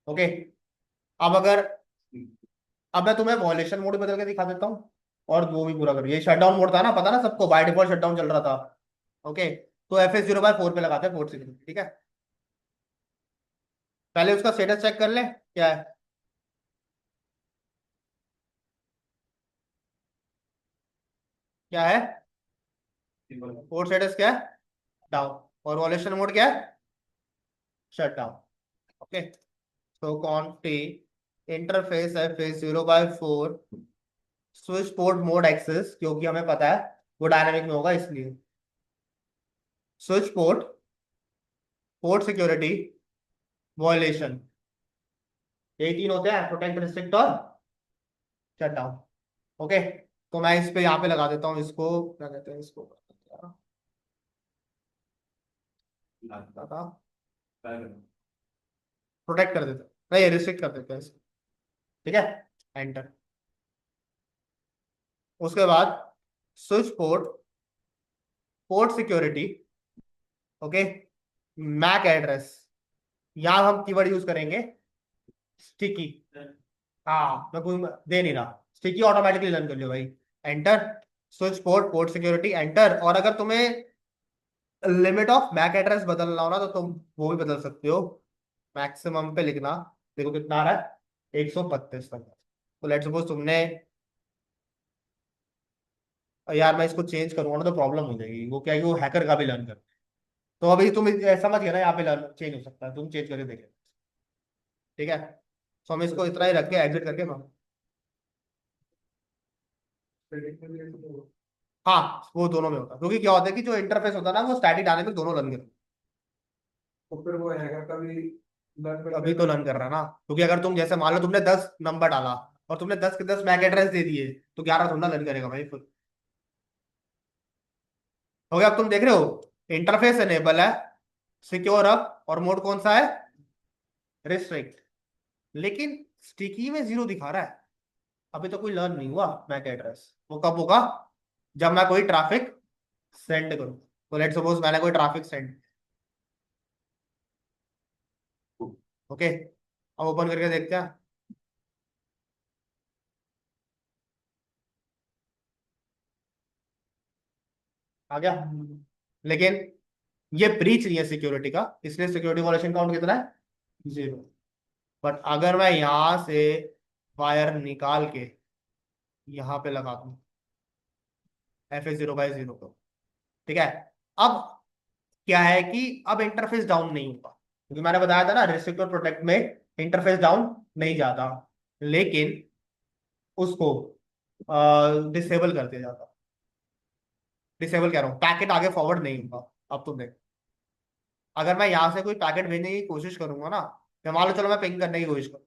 ओके, अब अगर, अब मैं तुम्हें वॉलेशन मोड बदल के दिखा देता हूँ और वो भी पूरा करो। ये शटडाउन मोड था ना, पता ना सबको, बाय डिफॉल्ट शटडाउन चल रहा था। ओके, तो FS0/4 पे लगाते हैं पोर्ट सिक्योरिटी, ठीक है। पहले उसका स्टेटस चेक कर ले, क्या है? क्या है? पोर्ट स्टेटस क्या है? डाउन। और वॉलेशन मोड क्या है? Shut down. ओके, तो config interface FS0/4 switch port mode access, क्योंकि हमें पता है वो डायनामिक में होगा इसलिए। Switch port, port security, violation, यही तीन होते हैं, प्रोटेक्ट, रिस्ट्रिक्ट और शट डाउन। ओके, तो मैं इस पे यहाँ पे लगा देता हूँ, इसको क्या कहते हैं, इसको प्रोटेक्ट कर देते हैं, नहीं रिस्ट्रिक्ट कर देते हैं इसको, ठीक है। एंटर। उसके बाद switch port, port security, okay, MAC address, यहाँ हम कीवर्ड यूज करेंगे स्टिकी। हाँ, मैं कोई दे नहीं रहा, स्टिकी ऑटोमेटिकली लर्न कर लियो भाई। Enter. Switch port, port security, enter. और अगर तुम्हें लिमिट ऑफ मैक एड्रेस बदलना हो ना, तो तुम वो भी बदल सकते हो। मैक्सिमम पे लिखना, देखो कितना आ रहा है, 132 तक। तो लेट्स सपोज तुमने, यार मैं इसको चेंज करूंगा ना तो प्रॉब्लम हो जाएगी, वो क्या है कि वो हैकर का भी लर्न कर। तो अभी तुम समझ गए ना, यहाँ पे लर्न चेंज हो सकता है, तुम चेंज करके देखे, ठीक है। तो हम इसको इतना ही रख के एग्जिट करके हाँ, वो दोनों में होता है, क्योंकि क्या होता है कि जो इंटरफेस होता है ना, वो स्टैटिक डायनामिक दोनों रन करता है। तो फिर वो हैकर का भी लर्न कर अभी तो रन कर रहा है ना, क्योंकि अगर तुम जैसे मान लो तुमने 10 नंबर डाला और तुमने 10 के 10 मैक एड्रेस दे दिए, तो 11 थोड़ा रन करेगा भाई फिर। हो गया? अब तुम देख रहे हो, इंटरफेस एनेबल है, सिक्योर अप, और मोड कौन सा है? रिस्ट्रिक्ट। लेकिन स्टिकी में 0 दिखा रहा है, अभी तो कोई लर्न नहीं हुआ मैक एड्रेस। वो कब होगा? जब मैं कोई ट्रैफिक सेंड करूं। तो लेट्स सपोज मैंने कोई ट्रैफिक सेंड, ओके, अब ओपन करके देखते हैं। आ गया? लेकिन ये ब्रीच नहीं है सिक्योरिटी का, इसलिए सिक्योरिटी वॉलेशन काउंट कितना है? 0। बट अगर मैं यहां से वायर निकाल के यहाँ पे लगा दूं FS0/0 को, ठीक है, अब क्या है कि अब इंटरफेस डाउन नहीं होगा, क्योंकि मैंने बताया था ना, रिस्ट्रिक्ट और प्रोटेक्ट में इंटरफेस डाउन नहीं जाता, लेकिन उसको डिसेबल कर दिया जाता। डिसेबल कह रहा हूँ, पैकेट आगे फॉरवर्ड नहीं होगा। अब तुम देख, अगर मैं यहाँ से कोई पैकेट भेजने की कोशिश करूंगा ना, मैं मान लो चलो मैं पिंग करने की कोशिश करूँ,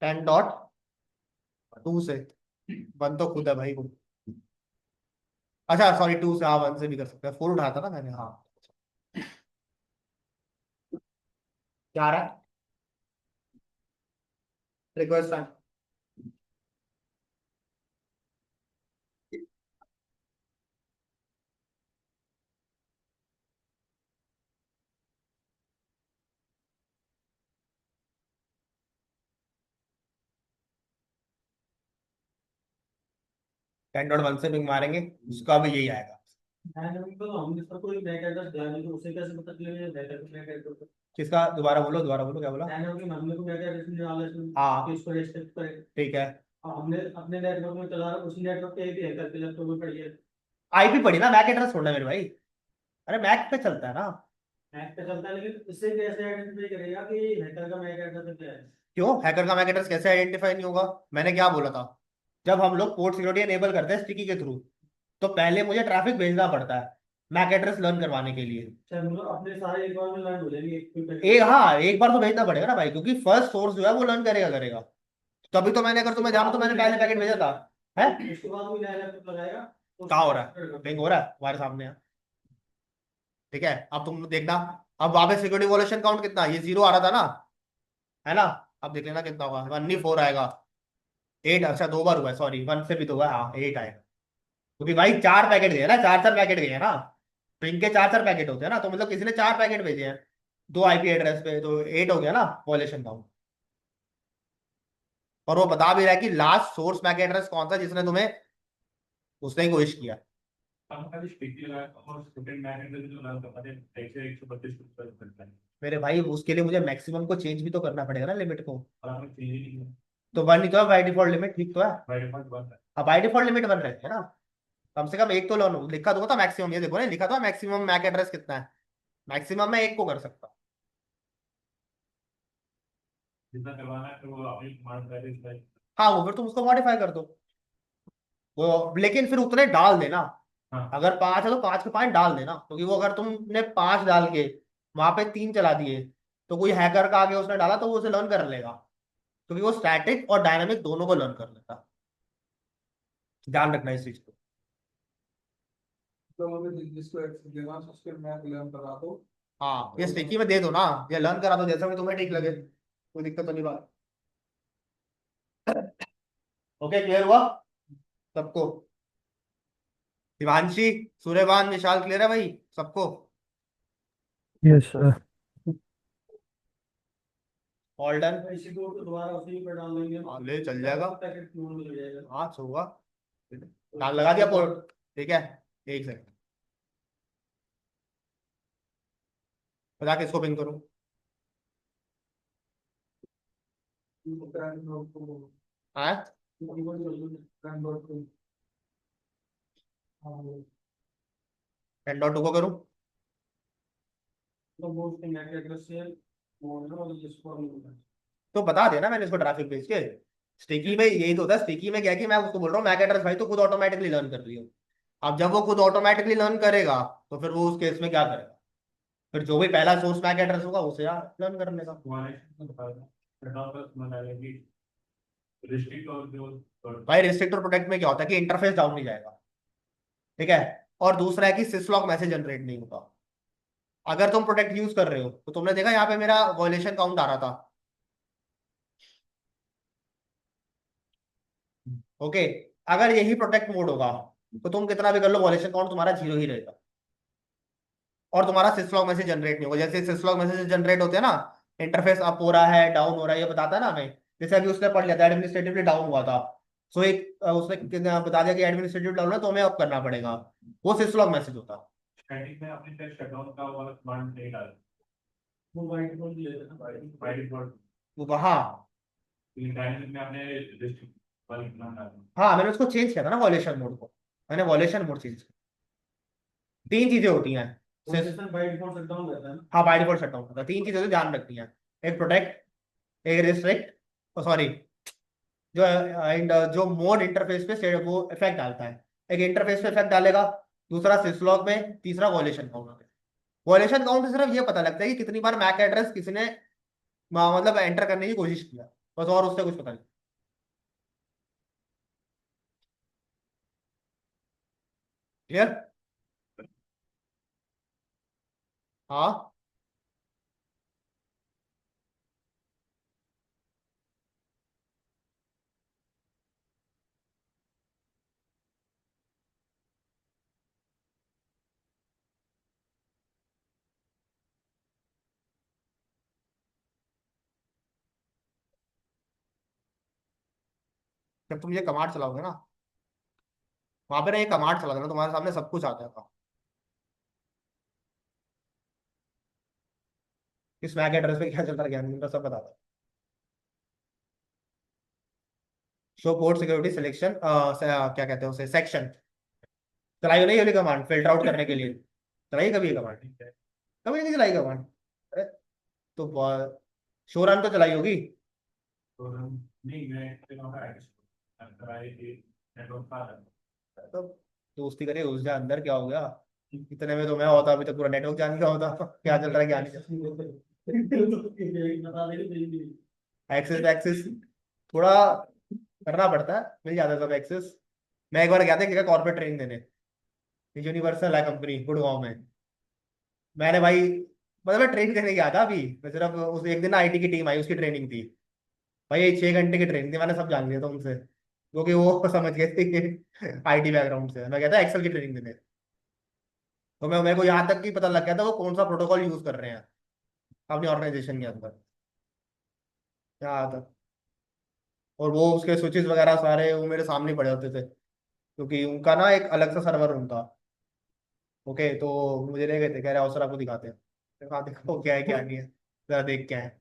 10.2 से, 1 तो खुद है भाई खुद। अच्छा सॉरी, 2 से, हाँ 1 से भी कर सकते हैं, 4 उठाया था ना मैंने, हाँ। क्या आ रहा है? Request time. 10.1 से पिंग मारेंगे, उसका भी यही आएगा। डायनामिक तो हमने सबको एक बैक एड्रेस दिया नहीं, तो उसे कैसे पता चलेगा बैक एड्रेस? किसका? दोबारा बोलो, क्या बोला? डायनामिक हमने को बैक एड्रेस नहीं डाला इसमें हाँ कि इसको रिस्ट्रिक्ट करें। ठीक है, हमने अपने नेटवर्क में चला रहा, उसी नेटवर्क पे भी हैकर के लैपटॉप में पड़ी है। IP पड़ी ना, मैक एड्रेस छोड़ना मेरे भाई, अरे मैक पे चलता है ना। मैक पे चलता है, लेकिन इससे कैसे आइडेंटिफाई करेगा कि हैकर का मैक एड्रेस क्या है? क्यों हैकर का मैक एड्रेस कैसे आइडेंटिफाई नहीं होगा? मैंने क्या बोला था, जब हम लोग पोर्ट सिक्योरिटी एनेबल करते हैं स्टिकी के थ्रू, तो पहले मुझे ट्रैफिक भेजना पड़ता है मैक एड्रेस लर्न करवाने के लिए। चाहे मतलब अपने सारे एक बार में लर्न हो जाएंगे एक हाँ, एक बार तो भेजना पड़ेगा ना भाई, क्योंकि फर्स्ट सोर्स जो है वो लर्न करेगा करेगा। तभी तो मैंने, अगर तुम्हें ध्यान हो तो मैंने पहले पैकेट भेजा था है। उसके बाद वो लैपटॉप लगाएगा तो कहाँ हो रहा है, पिंग हो रहा है हमारे सामने है। ठीक है, अब तुम देखना, अब वहां पे सिक्योरिटी वॉल्यूशन काउंट कितना, ये 0 आ रहा था ना, है ना। अब देख लेना कितना होगा, 1 नहीं 4 आएगा, 8, अच्छा 2 बार हुआ है, सॉरी 1 से भी तो हुआ है, हाँ 8 आएगा। क्योंकि भाई 4 पैकेट गए ना, 4 4 पैकेट गए हैं ना, पिंग के 4 4 पैकेट होते हैं ना, तो मतलब किसी ने 4 पैकेट भेजे हैं 2 आईपी एड्रेस पे, तो 8 हो गया ना वॉल्यूशन काउंट। और वो बता भी रहा है कि लास्ट सोर्स मैक एड्रेस कौन था जिसने तुम्हें उसने ही कोशिश किया। हम खाली स्टिकी लगा और स्टूडेंट मैनेजर जो लगा करते हैं 132 करता है मेरे भाई उसके लिए मुझे मैक्सिमम को चेंज भी तो करना पड़ेगा ना, लिमिट को। और हमें चेंज ही नहीं किया तो 1 ही तो है बाई डिफॉल्ट लिमिट, ठीक तो है। बाय डिफॉल्ट बंद है अब बाई डिफॉल्ट लिमिट 1 रहती है ना, कम से कम एक तो लो, लिखा तो था मैक्सिमम, ये देखो ना लिखा था मैक्सिमम मैक एड्रेस कितना है, मैक्सिमम मैं एक को कर सकता हूँ। जितना करवाना है तो वो अपनी कमांड पहले से हाँ वो फिर तुम उसको मॉडिफाई कर दो वो, लेकिन फिर उतने डाल देना। हाँ अगर 5 है तो 5 के 5 डाल देना, क्योंकि वो अगर तुमने 5 डाल के वहां पे 3 चला दिए, तो कोई हैकर का आगे उसने डाला तो वो उसे लर्न कर लेगा, क्योंकि वो स्टैटिक और डायनामिक दोनों को लर्न कर लेता है। ध्यान रखना इस चीज को। तो मुझे जिसको एक्सेस देना है उसके मैं क्लेम करा दो। हाँ ये स्टिकी में दे दो ना, ये लर्न करा दो जैसा भी तुम्हें ठीक लगे, कोई दिक्कत तो नहीं बात। ओके क्लियर हुआ सबको, शिवांशी, सूर्यवान, विशाल क्लियर है भाई सबको। Yes, sir. All done. इसी को दोबारा उसी पर डाल देंगे, हाँ ले चल जाएगा, पैकेट क्लोन मिल जाएगा। हाँ होगा, डाल लगा दिया पोर्ट, ठीक है। एक सेकंड, बता किसको पिंग करूं। करंट नोड को हाँ करंट नोड को हाँ 10.2 को करूं। तो वो उसके मैक एड्रेस से मोड़ और इसको हम तो बता देना मैंने इसको ट्रैफिक भेज के। स्टिकी में यही तो होता है, स्टिकी में क्या है कि मैं उसको बोल रहा हूँ मैक एड्रेस भाई तो खुद ऑटोमेटिकली लर्न कर रही हो। अब जब वो खुद ऑटोमेटिकली लर्न करेगा तो फिर वो उस केस में क्या करेगा, फिर जो भी पहला सोर्स मैक एड्रेस होगा उसे लर्न कर लेगा। तुम्हारे बता दें प्रॉपर बना लेंगे रिस्ट्रिक्ट और जो भाई रिस्ट्रिक्ट और प्रोटेक्ट में क्या होता है कि इंटरफेस डाउन नहीं जाएगा, ठीक है। और दूसरा है कि सिसलॉग मैसेज जनरेट नहीं होगा। अगर तुम प्रोटेक्ट यूज कर रहे हो तो तुमने देखा यहाँ पे मेरा वॉयलेशन काउंट आ रहा था, ओके। अगर यही प्रोटेक्ट मोड होगा तो तुम कितना भी कर लो वॉयलेशन काउंट तुम्हारा 0 ही रहेगा, और तुम्हारा सिसलॉग मैसेज जनरेट नहीं होगा। जैसे सिसलॉग मैसेज जनरेट होते हैं ना, इंटरफेस अप हो रहा है डाउन हो रहा है ये बताता है ना हमें, जैसे अभी उसने पढ़ लिया था एडमिनिस्ट्रेटिवली डाउन हुआ था, सो एक उसने बता दिया कि एडमिनिस्ट्रेटिव डाउन है तो हमें अप करना पड़ेगा, वो सिसलॉग मैसेज होता। स्टैटिक में अपने से शटडाउन का वाला कमांड नहीं डाल वो वाइट बोर्ड ले लेना बाय डिफॉल्ट वो हाँ डायनेमिक में आपने रिस्ट्रिक्ट वाली कमांड डाल हाँ मैंने उसको चेंज किया था ना वॉयलेशन मोड को, मैंने वॉयलेशन मोड चेंज किया। 3 चीजें होती हैं system by default shut down रहता है ना। हाँ बाय डिफॉल्ट शटडाउन होता है, 3 चीजें तो ध्यान रखनी है, एक प्रोटेक्ट, एक रिस्ट्रिक्ट, सॉरी जो जो मोड इंटरफेस पे वो इफेक्ट डालता है, एक इंटरफेस पे इफेक्ट डालेगा, दूसरा सिसलॉग में, तीसरा वॉयलेशन काउंट पे। वॉयलेशन काउंट से सिर्फ ये पता लगता है कि कितनी बार मैक एड्रेस किसी ने मतलब एंटर करने की कोशिश किया, बस, और उससे कुछ पता नहीं। क्लियर। हाँ जब तुम ये कमांड चलाओगे ना, वहां पे ना ये कमांड चला देना, तुम्हारे सामने सब कुछ आ जाएगा, इस मैक एड्रेस पे क्या चल रहा है क्या नहीं चल रहा, सब बता दो। शो पोर्ट सिक्योरिटी सिलेक्शन क्या कहते हैं उसे, सेक्शन। चलाई हो नहीं ये वाली कमांड फिल्टर आउट करने के लिए, चलाई कभी ये कमांड, कभी नहीं चलाई कमांड। अरे तो शो रन तो चलाई होगी। तो नहीं मैं कराए थे नेटवर्क का तो दोस्ती करे घुस जा अंदर, क्या हो गया, इतने में तो मैं होता अभी तक पूरा नेटवर्क जान गया होता क्या चल रहा है क्या नहीं। बता देंगे एक्सेस एक्सेस थोड़ा करना पड़ता है, मिल जाता है सब एक्सेस। मैं एक बार गया था कॉर्पोरेट ट्रेनिंग देने, यूनिवर्सल है कंपनी गुड़गांव में। मैंने भाई, मतलब मैं ट्रेनिंग देने गया था अभी, मैं सिर्फ उस एक दिन आईटी की टीम आई, उसकी ट्रेनिंग थी। भाई ये 6 घंटे की ट्रेनिंग थी, मैंने सब जान लिया था उनसे, क्योंकि वो समझ गए थे कि आईटी बैकग्राउंड से मैं गया था एक्सेल की ट्रेनिंग देने। तो मैं मेरे को यहाँ तक कि पता लग गया था वो कौन सा प्रोटोकॉल यूज कर रहे हैं अपनी ऑर्गेनाइजेशन के अंदर, यहाँ तक। और वो उसके स्विचेस वगैरह सारे वो मेरे सामने पड़े होते थे, क्योंकि उनका ना एक अलग सा सर्वर रूम था। ओके, तो मुझे ले गए थे, कह रहे आओ सर आपको दिखाते हैं। मैंने कहा देखो क्या है क्या नहीं है, जरा देख क्या है।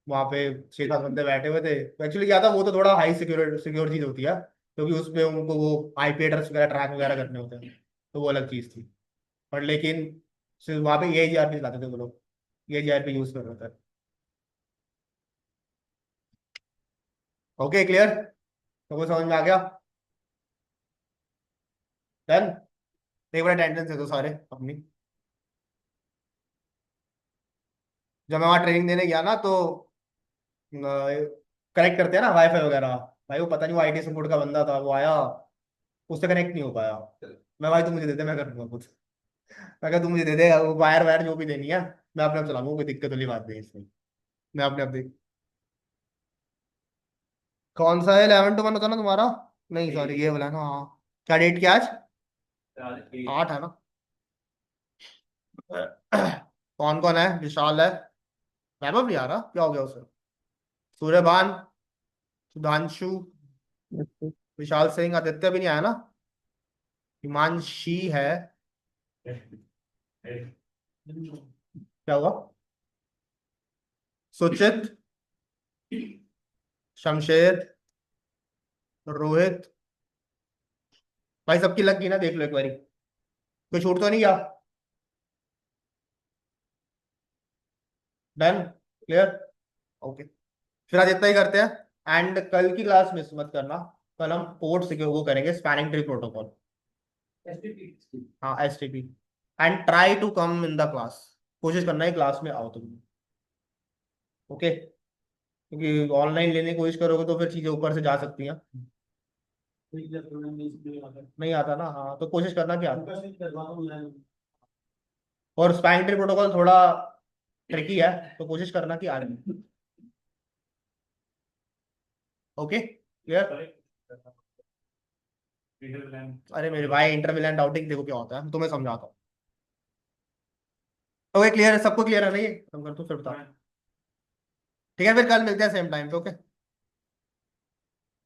वहाँ पे 6-7 बंदे बैठे हुए थे। एक्चुअली क्या था, वो तो थोड़ा हाई सिक्योर चीज होती है, क्योंकि उसमें उनको वो आईपी एड्रेस वगैरह ट्रैक वगैरह करने होते हैं, तो वो अलग चीज थी। पर लेकिन सिर्फ वहाँ पे AGRP चलाते थे वो लोग, AGRP यूज कर रहे थे। ओके क्लियर, तो वो समझ में आ गया। डन। एक बार अटेंडेंस दे दो सारे अपनी। जब मैं वहाँ ट्रेनिंग देने गया ना, तो कनेक्ट करते हैं ना वाईफाई वगैरह। भाई वो पता नहीं, वो आईटी सपोर्ट का बंदा था, वो आया, उससे कनेक्ट नहीं हो पाया। मैं, भाई तू मुझे दे दे, मैं कर दूंगा खुद। मैं कहा तू मुझे दे दे, वो वायर वायर जो भी देनी है मैं अपने आप चलाऊंगा, कोई दिक्कत वाली बात नहीं है इसमें। मैं अपने आप देख। कौन सा है 11 to 1 होता ना तुम्हारा? नहीं सॉरी, ये वाला ना, हाँ। क्या डेट क्या आज? 8 है ना? कौन कौन है? विशाल है। वैभव नहीं आ रहा, क्या हो गया उसे? Suryabhan, Sudhanshu, Yes, sir. विशाल सिंह, आदित्य भी नहीं आया ना? हिमांशी है। क्या हुआ? सुचित, शमशेर, रोहित। भाई सबकी लग गई ना, देख लो एक बारी, कोई छूट तो नहीं गया? Done, clear, okay. फिर आज इतना ही करते हैं, एंड कल की क्लास मिस मत करना। कल हम पोर्ट सिक्योर वो करेंगे, स्पैनिंग ट्री प्रोटोकॉल। हाँ, STP। And try to come in the class, कोशिश करना है क्लास में आओ तुम। ओके, क्योंकि ऑनलाइन लेने की कोशिश करोगे तो फिर चीजें ऊपर से जा सकती हैं। नहीं आता ना, हाँ, तो कोशिश करना कि आता। और स्पैनिंग ट्री प्रोटोकॉल थोड़ा ट्रिकी है, तो कोशिश करना कि आ जाए। Okay clear. अरे मेरे भाई, इंटरमिलेंट आउटिंग देखो क्या होता है, तुम्हें समझाता हूँ। ओके क्लियर है, सबको क्लियर है ना? ये खत्म कर दो फिर बता। ठीक है, फिर कल मिलते हैं सेम टाइम पे। ओके।